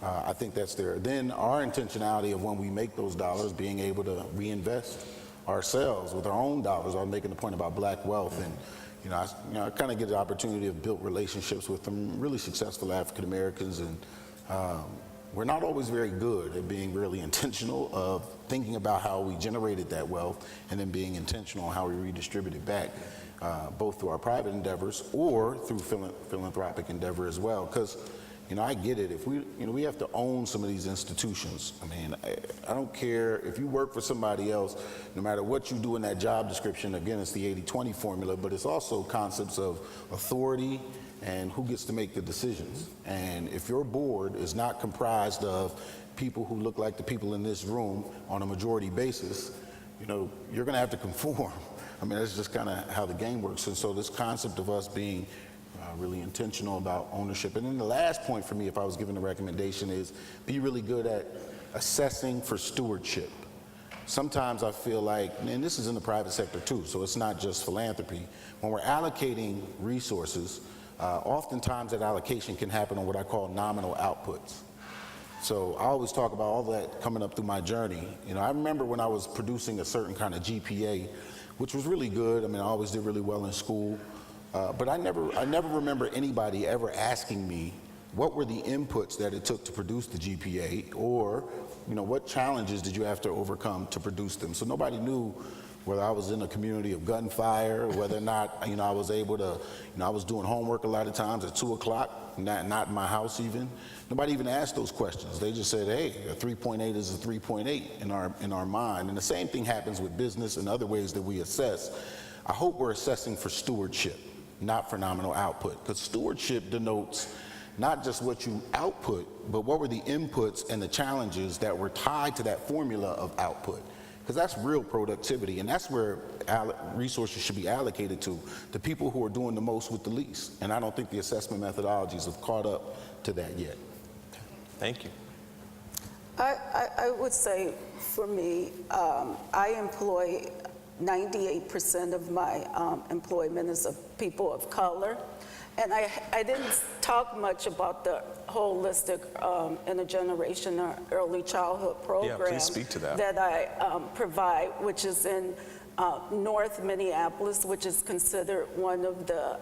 I think that's there. Then our intentionality of when we make those dollars, being able to reinvest ourselves with our own dollars. I was making the point about black wealth, and I kind of get the opportunity to build relationships with some really successful African Americans, and we're not always very good at being really intentional of thinking about how we generated that wealth and then being intentional on how we redistribute it back, both through our private endeavors or through philanthropic endeavor as well. Because I get it. If we have to own some of these institutions. I mean, I don't care if you work for somebody else, no matter what you do in that job description. Again, it's the 80-20 formula, but it's also concepts of authority and who gets to make the decisions. And if your board is not comprised of people who look like the people in this room on a majority basis, you're going to have to conform. I mean, that's just kind of how the game works. And so this concept of us being really intentional about ownership. And then the last point for me, if I was given a recommendation, is be really good at assessing for stewardship. Sometimes I feel like, and this is in the private sector too, so it's not just philanthropy, when we're allocating resources, oftentimes that allocation can happen on what I call nominal outputs. So I always talk about all that coming up through my journey. I remember when I was producing a certain kind of GPA, which was really good. I mean, I always did really well in school. But I never remember anybody ever asking me what were the inputs that it took to produce the GPA, or what challenges did you have to overcome to produce them. So nobody knew whether I was in a community of gunfire, or whether or not I was able to, I was doing homework a lot of times at 2 o'clock, not in my house even. Nobody even asked those questions. They just said, hey, a 3.8 is a 3.8 in our mind. And the same thing happens with business and other ways that we assess. I hope we're assessing for stewardship, not for nominal output, because stewardship denotes not just what you output, but what were the inputs and the challenges that were tied to that formula of output, because that's real productivity, and that's where resources should be allocated to the people who are doing the most with the least. And I don't think the assessment methodologies have caught up to that yet. Thank you. I would say, for me, I employ 98% of my employment is of people of color. And I didn't talk much about the holistic intergenerational early childhood program. Yeah, please speak to that. That I provide, which is in North Minneapolis, which is considered one of the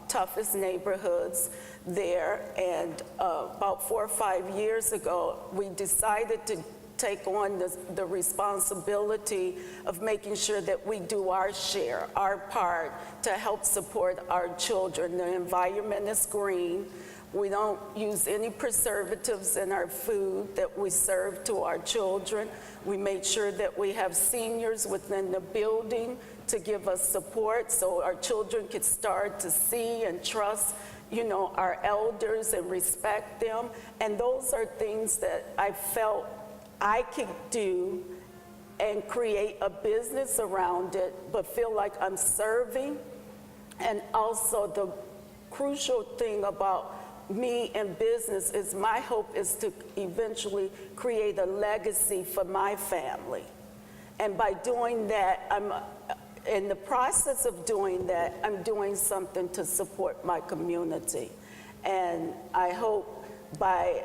toughest neighborhoods there. And about 4 or 5 years ago, we decided to take on the responsibility of making sure that we do our share, our part, to help support our children. The environment is green. We don't use any preservatives in our food that we serve to our children. We made sure that we have seniors within the building to give us support so our children could start to see and trust our elders and respect them. And those are things that I felt I could do and create a business around it, but feel like I'm serving. And also the crucial thing about me in business is my hope is to eventually create a legacy for my family. And by doing that, I'm in the process of doing that, I'm doing something to support my community. And I hope by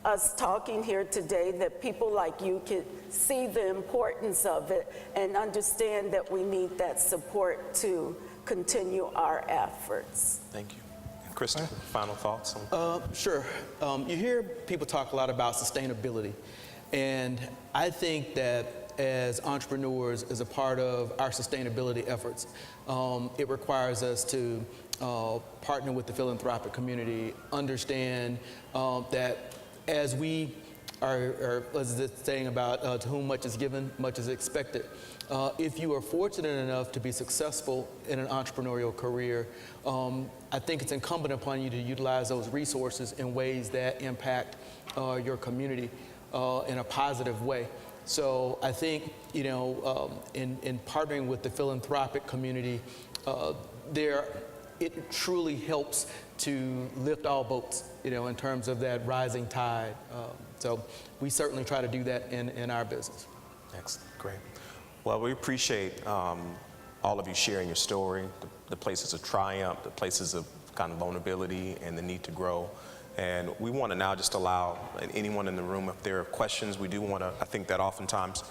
us talking here today that people like you can see the importance of it and understand that we need that support to continue our efforts. Thank you. And Krista, final thoughts on? Sure. You hear people talk a lot about sustainability, and I think that as entrepreneurs, as a part of our sustainability efforts, it requires us to partner with the philanthropic community, understand that as we are, as the saying about to whom much is given, much is expected. If you are fortunate enough to be successful in an entrepreneurial career, I think it's incumbent upon you to utilize those resources in ways that impact your community in a positive way. So I think, in partnering with the philanthropic community, it truly helps to lift all boats, in terms of that rising tide. So we certainly try to do that in our business. Excellent, great. Well, we appreciate all of you sharing your story, the places of triumph, the places of kind of vulnerability and the need to grow. And we want to now just allow anyone in the room, if there are questions, we do want to, I think that oftentimes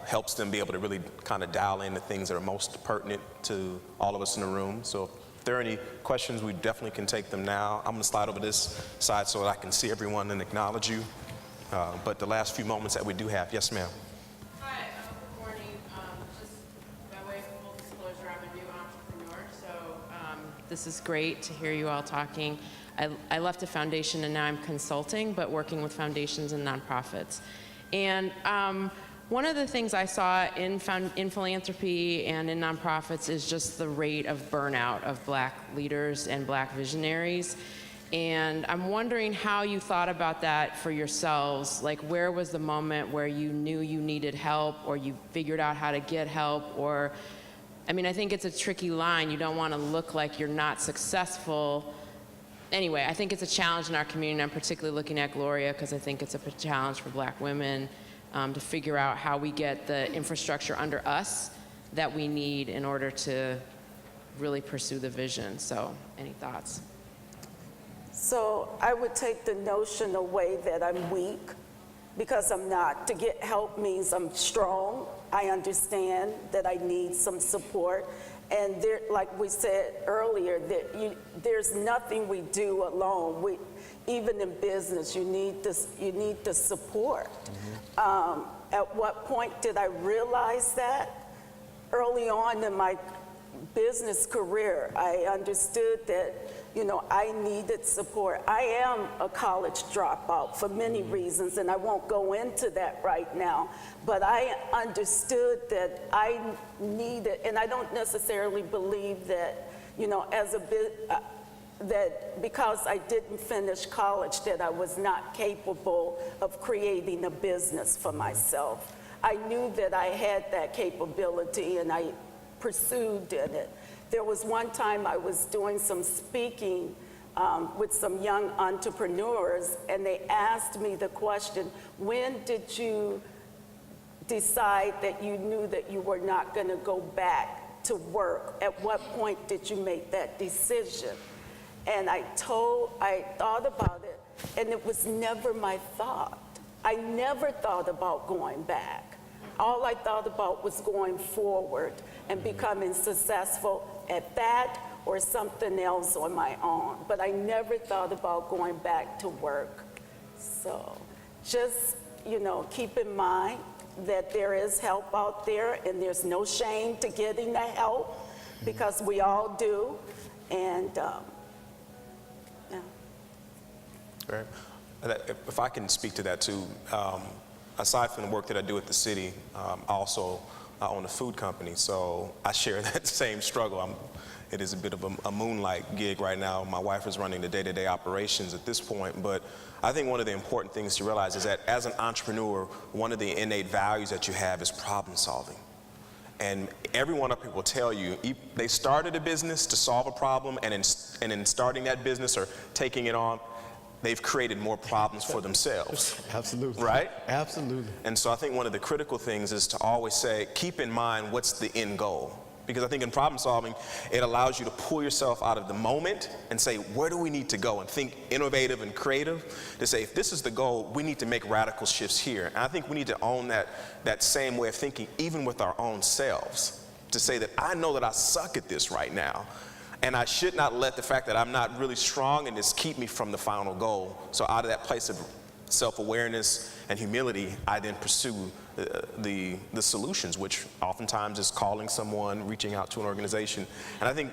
helps them be able to really kind of dial in the things that are most pertinent to all of us in the room. So if there are any questions, we definitely can take them now. I'm going to slide over this side so that I can see everyone and acknowledge you. But the last few moments that we do have, yes, ma'am. Hi, good morning. Just by way of full disclosure, I'm a new entrepreneur, so this is great to hear you all talking. I left a foundation and now I'm consulting, but working with foundations and nonprofits. And one of the things I saw in philanthropy and in nonprofits is just the rate of burnout of Black leaders and Black visionaries. And I'm wondering how you thought about that for yourselves. Like, where was the moment where you knew you needed help, or you figured out how to get help? Or, I mean, I think it's a tricky line. You don't want to look like you're not successful. Anyway, I think it's a challenge in our community. I'm particularly looking at Gloria because I think it's a challenge for Black women to figure out how we get the infrastructure under us that we need in order to really pursue the vision. So, any thoughts? So I would take the notion away that I'm weak, because I'm not. To get help means I'm strong. I understand that I need some support. And there, like we said earlier, that there's nothing we do alone. Even in business, you need the support. At what point did I realize that? Early on in my business career, I understood that, you know, I needed support. I am a college dropout for many reasons, and I won't go into that right now, but I understood that I needed, and I don't necessarily believe that, you know, that because I didn't finish college that I was not capable of creating a business for myself. I knew that I had that capability, and I pursued in it. There was one time I was doing some speaking with some young entrepreneurs, and they asked me the question, when did you decide that you knew that you were not going to go back to work? At what point did you make that decision? And I thought about it, and it was never my thought. I never thought about going back. All I thought about was going forward and becoming successful at that or something else on my own. But I never thought about going back to work. So just, you know, keep in mind that there is help out there, and there's no shame to getting the help, because we all do. And yeah. Great. If I can speak to that too, aside from the work that I do at the city, I also own a food company, so I share that same struggle. It is a bit of a moonlight gig right now. My wife is running the day-to-day operations at this point, but I think one of the important things to realize is that as an entrepreneur, one of the innate values that you have is problem solving. And everyone up here will tell you, they started a business to solve a problem, and in starting that business or taking it on, they've created more problems for themselves. Absolutely. Right? Absolutely. And so I think one of the critical things is to always say, keep in mind what's the end goal. Because I think in problem solving, it allows you to pull yourself out of the moment and say, where do we need to go? And think innovative and creative to say, if this is the goal, we need to make radical shifts here. And I think we need to own that same way of thinking, even with our own selves, to say that I know that I suck at this right now. And I should not let the fact that I'm not really strong in this keep me from the final goal. So out of that place of self-awareness and humility, I then pursue the solutions, which oftentimes is calling someone, reaching out to an organization. And I think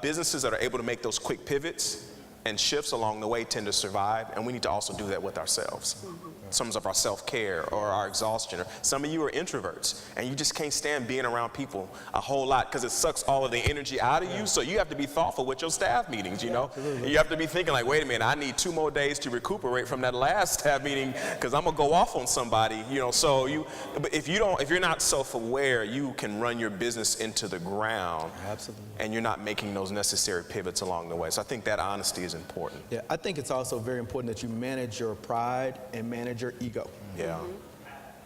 businesses that are able to make those quick pivots and shifts along the way tend to survive, and we need to also do that with ourselves. Some of our self-care or our exhaustion, or some of you are introverts and you just can't stand being around people a whole lot because it sucks all of the energy out of you. So you have to be thoughtful with your staff meetings, you know. You have to be thinking like, wait a minute, I need 2 more days to recuperate from that last staff meeting because I'm gonna go off on somebody, you know. So but if you're not self-aware, you can run your business into the ground. Absolutely. And you're not making those necessary pivots along the way. So I think that honesty is important. Yeah, I think it's also very important that you manage your pride and manage your ego. Yeah.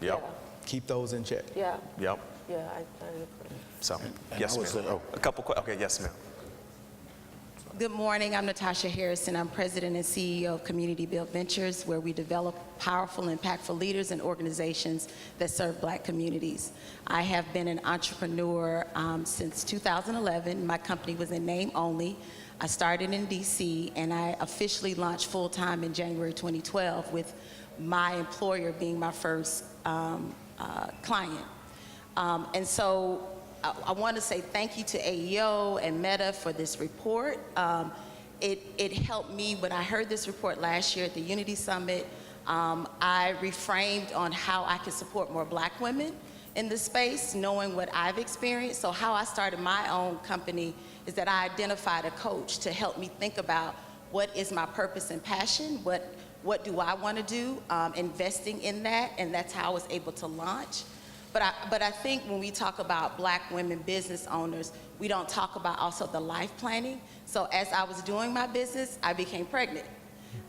Yep. Keep those in check. Yeah, Yep. yeah, I agree. So, And yes, I would ma'am. say- A couple questions. Okay, yes, ma'am. Good morning. I'm Natasha Harrison. I'm president and CEO of Community Build Ventures, where we develop powerful, impactful leaders and organizations that serve Black communities. I have been an entrepreneur since 2011. My company was in name only. I started in DC, and I officially launched full-time in January 2012, with my employer being my first client. And so I want to say thank you to AEO and Meta for this report. It helped me when I heard this report last year at the Unity Summit. I reframed on how I could support more Black women in this space, knowing what I've experienced. So how I started my own company is that I identified a coach to help me think about what is my purpose and passion, what do I want to do, investing in that, and that's how I was able to launch. But I think when we talk about Black women business owners, we don't talk about also the life planning. So as I was doing my business, I became pregnant.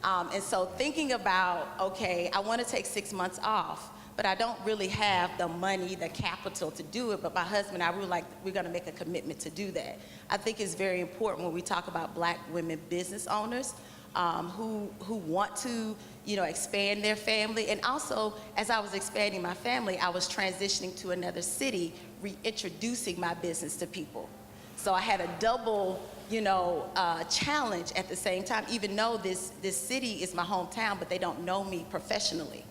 And so thinking about, okay, I want to take 6 months off, but I don't really have the money, the capital to do it. But my husband and I were like, we're going to make a commitment to do that. I think it's very important when we talk about Black women business owners who want to, expand their family. And also, as I was expanding my family, I was transitioning to another city, reintroducing my business to people. So I had a double, challenge at the same time, even though this city is my hometown, but they don't know me professionally.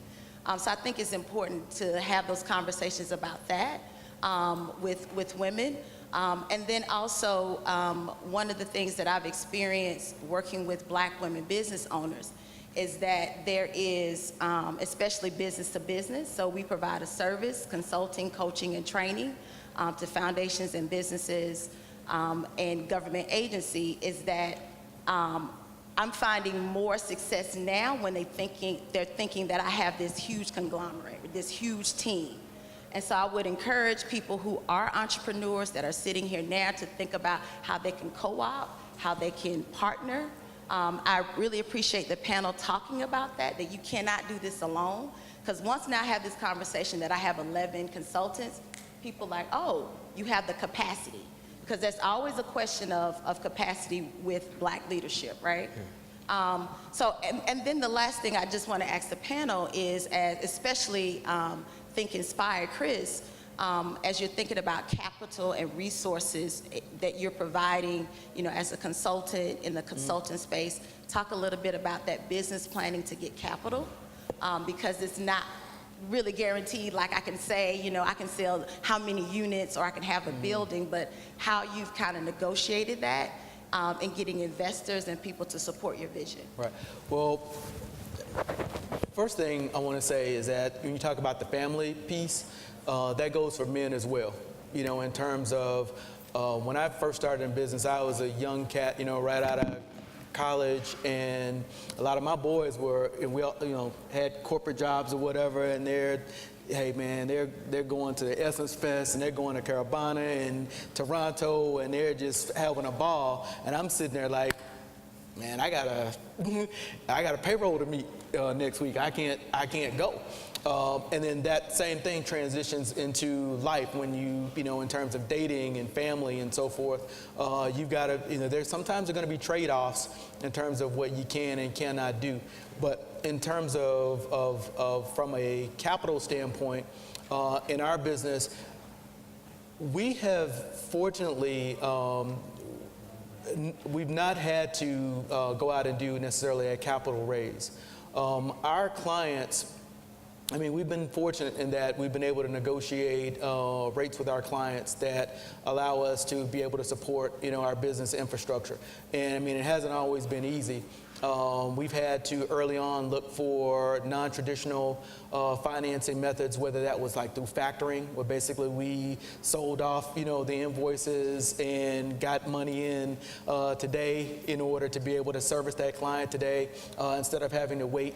So I think it's important to have those conversations about that with women. And then also, one of the things that I've experienced working with Black women business owners is that there is, especially business to business, so we provide a service, consulting, coaching, and training to foundations and businesses and government agency, is that I'm finding more success now when they're thinking that I have this huge conglomerate, this huge team. And so I would encourage people who are entrepreneurs that are sitting here now to think about how they can co-op, how they can partner. I really appreciate the panel talking about that you cannot do this alone. Because once now I have this conversation that I have 11 consultants, people are like, oh, you have the capacity. Because there's always a question of capacity with Black leadership, right? And then the last thing I just want to ask the panel is, especially Think Inspired, Chris, as you're thinking about capital and resources that you're providing, as a consultant in the consultant space, talk a little bit about that business planning to get capital, because it's not really guaranteed, like I can say, I can sell how many units or I can have a building, but how you've kind of negotiated that and getting investors and people to support your vision. Right. Well, first thing I want to say is that when you talk about the family piece, that goes for men as well. In terms of when I first started in business, I was a young cat, right out of college, and a lot of my boys we all, had corporate jobs or whatever, and they're going to the Essence Fest, and they're going to Carabana and Toronto, and they're just having a ball, and I'm sitting there like, man, I got a payroll to meet next week. I can't go. And then that same thing transitions into life when you in terms of dating and family and so forth. You've got to, there's sometimes going to be trade-offs in terms of what you can and cannot do. But in terms of from a capital standpoint, in our business, we have fortunately, we've not had to go out and do necessarily a capital raise. Our clients, we've been fortunate in that we've been able to negotiate rates with our clients that allow us to be able to support, our business infrastructure. And it hasn't always been easy. We've had to early on look for non-traditional financing methods, whether that was like through factoring, where basically we sold off, the invoices and got money in today in order to be able to service that client today, instead of having to wait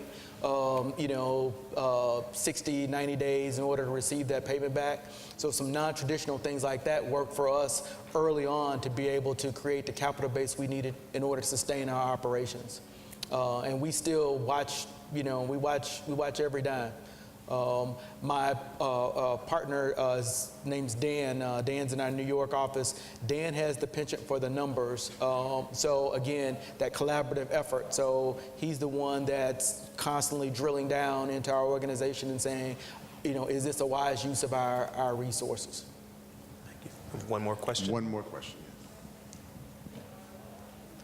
60, 90 days in order to receive that payment back. So some non-traditional things like that worked for us early on to be able to create the capital base we needed in order to sustain our operations. And we still watch, we watch every dime. My partner, his name's Dan. Dan's in our New York office. Dan has the penchant for the numbers. So again, that collaborative effort. So he's the one that's constantly drilling down into our organization and saying, is this a wise use of our resources? Thank you. One more question. One more question.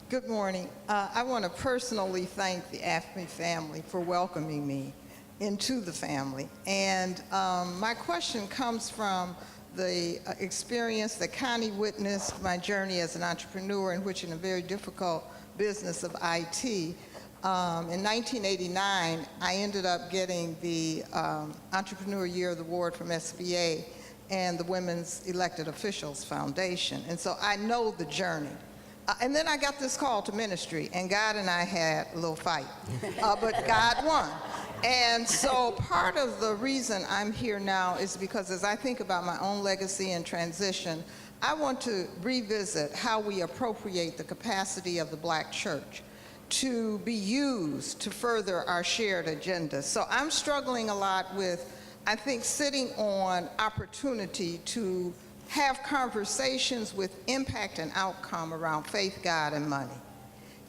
Good morning. I want to personally thank the AFME family for welcoming me into the family. And my question comes from the experience that Connie witnessed my journey as an entrepreneur, in which in a very difficult business of IT. In 1989, I ended up getting the Entrepreneur Year of the Award from SBA and the Women's Elected Officials Foundation. And so I know the journey. And then I got this call to ministry, and God and I had a little fight, but God won. And so part of the reason I'm here now is because as I think about my own legacy and transition, I want to revisit how we appropriate the capacity of the Black church to be used to further our shared agenda. So I'm struggling a lot with, I think, sitting on opportunity to have conversations with impact and outcome around faith, God, and money.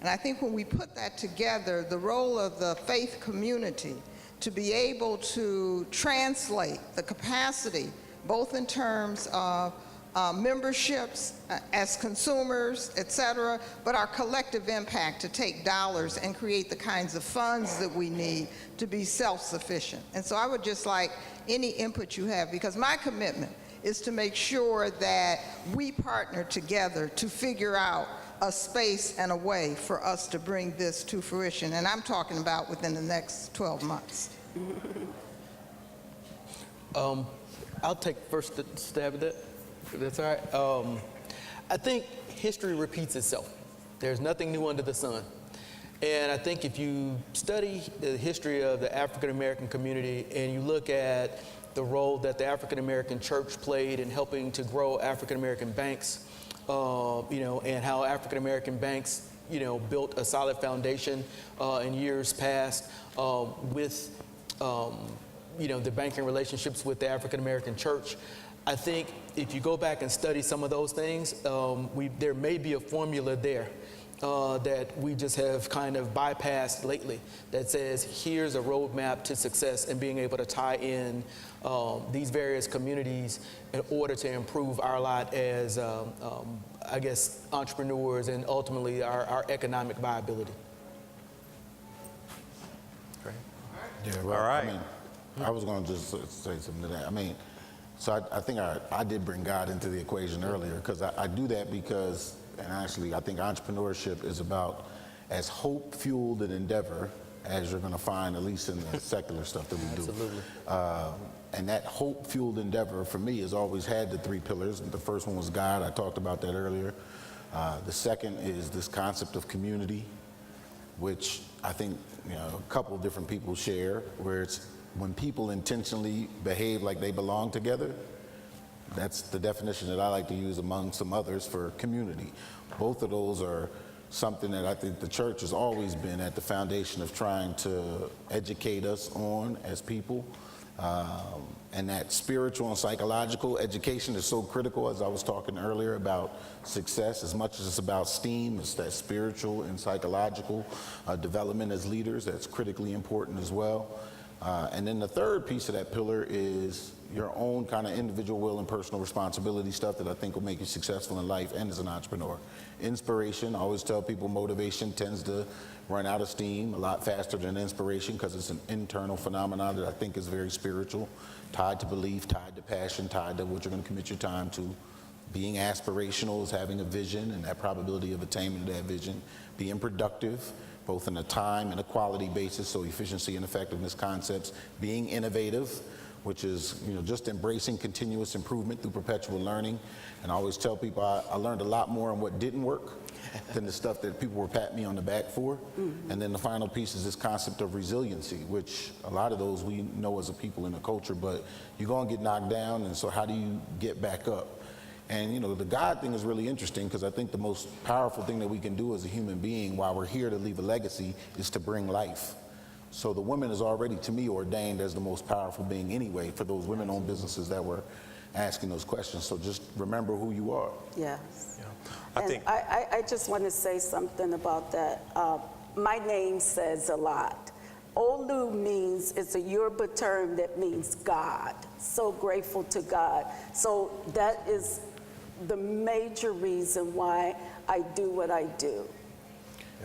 And I think when we put that together, the role of the faith community to be able to translate the capacity, both in terms of memberships as consumers, et cetera, but our collective impact to take dollars and create the kinds of funds that we need to be self-sufficient. And so I would just like any input you have, because my commitment is to make sure that we partner together to figure out a space and a way for us to bring this to fruition. And I'm talking about within the next 12 months. I'll take first stab at that, if that's all right. I think history repeats itself. There's nothing new under the sun. And I think if you study the history of the African American community and you look at the role that the African American church played in helping to grow African American banks, and how African American banks, built a solid foundation in years past with, the banking relationships with the African American church. I think if you go back and study some of those things, there may be a formula there that we just have kind of bypassed lately that says, here's a roadmap to success and being able to tie in these various communities in order to improve our lot as, entrepreneurs and ultimately our economic viability. Great. Yeah, well, All right. I was going to just say something to that. So I think I did bring God into the equation earlier, because I do that because, and actually I think entrepreneurship is about as hope-fueled an endeavor as you're going to find, at least in the secular stuff that we do. Absolutely. And that hope-fueled endeavor for me has always had the three pillars. The first one was God. I talked about that earlier. The second is this concept of community, which I think a couple of different people share, where it's when people intentionally behave like they belong together. That's the definition that I like to use among some others for community. Both of those are something that I think the church has always been at the foundation of trying to educate us on as people. And that spiritual and psychological education is so critical, as I was talking earlier about success. As much as it's about STEAM, it's that spiritual and psychological development as leaders that's critically important as well. And then the third piece of that pillar is your own kind of individual will and personal responsibility stuff that I think will make you successful in life and as an entrepreneur. Inspiration, I always tell people motivation tends to run out of steam a lot faster than inspiration, because it's an internal phenomenon that I think is very spiritual, tied to belief, tied to passion, tied to what you're going to commit your time to. Being aspirational is having a vision and that probability of attainment of that vision. Being productive, both in a time and a quality basis, so efficiency and effectiveness concepts. Being innovative, which is just embracing continuous improvement through perpetual learning. And I always tell people I learned a lot more on what didn't work than the stuff that people were patting me on the back for. Mm-hmm. And then the final piece is this concept of resiliency, which a lot of those we know as a people in the culture, but you're going to get knocked down, and so how do you get back up? And the God thing is really interesting, because I think the most powerful thing that we can do as a human being while we're here to leave a legacy is to bring life. So the woman is already, to me, ordained as the most powerful being anyway for those women-owned businesses that were asking those questions. So just remember who you are. Yes. I And think I just want to say something about that. My name says a lot. Olu means, it's a Yoruba term that means God. So grateful to God. So that is the major reason why I do what I do.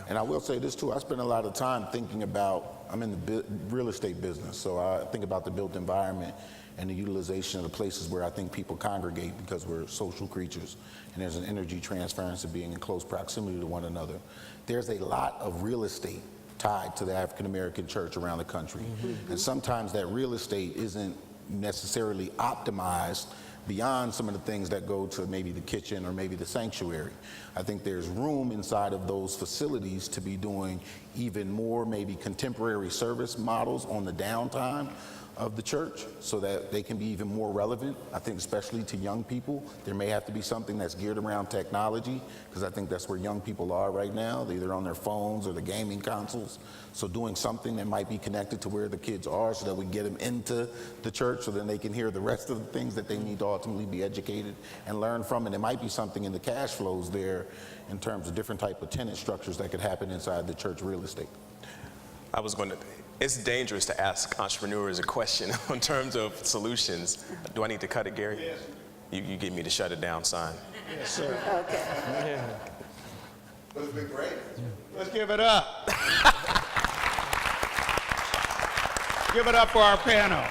And I will say this too, I spend a lot of time thinking about, I'm in the real estate business, so I think about the built environment and the utilization of the places where I think people congregate because we're social creatures and there's an energy transference of being in close proximity to one another. There's a lot of real estate tied to the African American church around the country. And sometimes that real estate isn't necessarily optimized beyond some of the things that go to maybe the kitchen or maybe the sanctuary. I think there's room inside of those facilities to be doing even more maybe contemporary service models on the downtime of the church so that they can be even more relevant. I think especially to young people, there may have to be something that's geared around technology because I think that's where young people are right now. They're either on their phones or the gaming consoles. So doing something that might be connected to where the kids are so that we get them into the church so then they can hear the rest of the things that they need to ultimately be educated and learn from. And there might be something in the cash flows there in terms of different type of tenant structures that could happen inside the church real estate. it's dangerous to ask entrepreneurs a question in terms of solutions. Do I need to cut it, Gary? Yes. You get me to shut it down sign. Yes, sir. Okay. Yeah. But it's been great. Let's give it up. Give it up for our panel.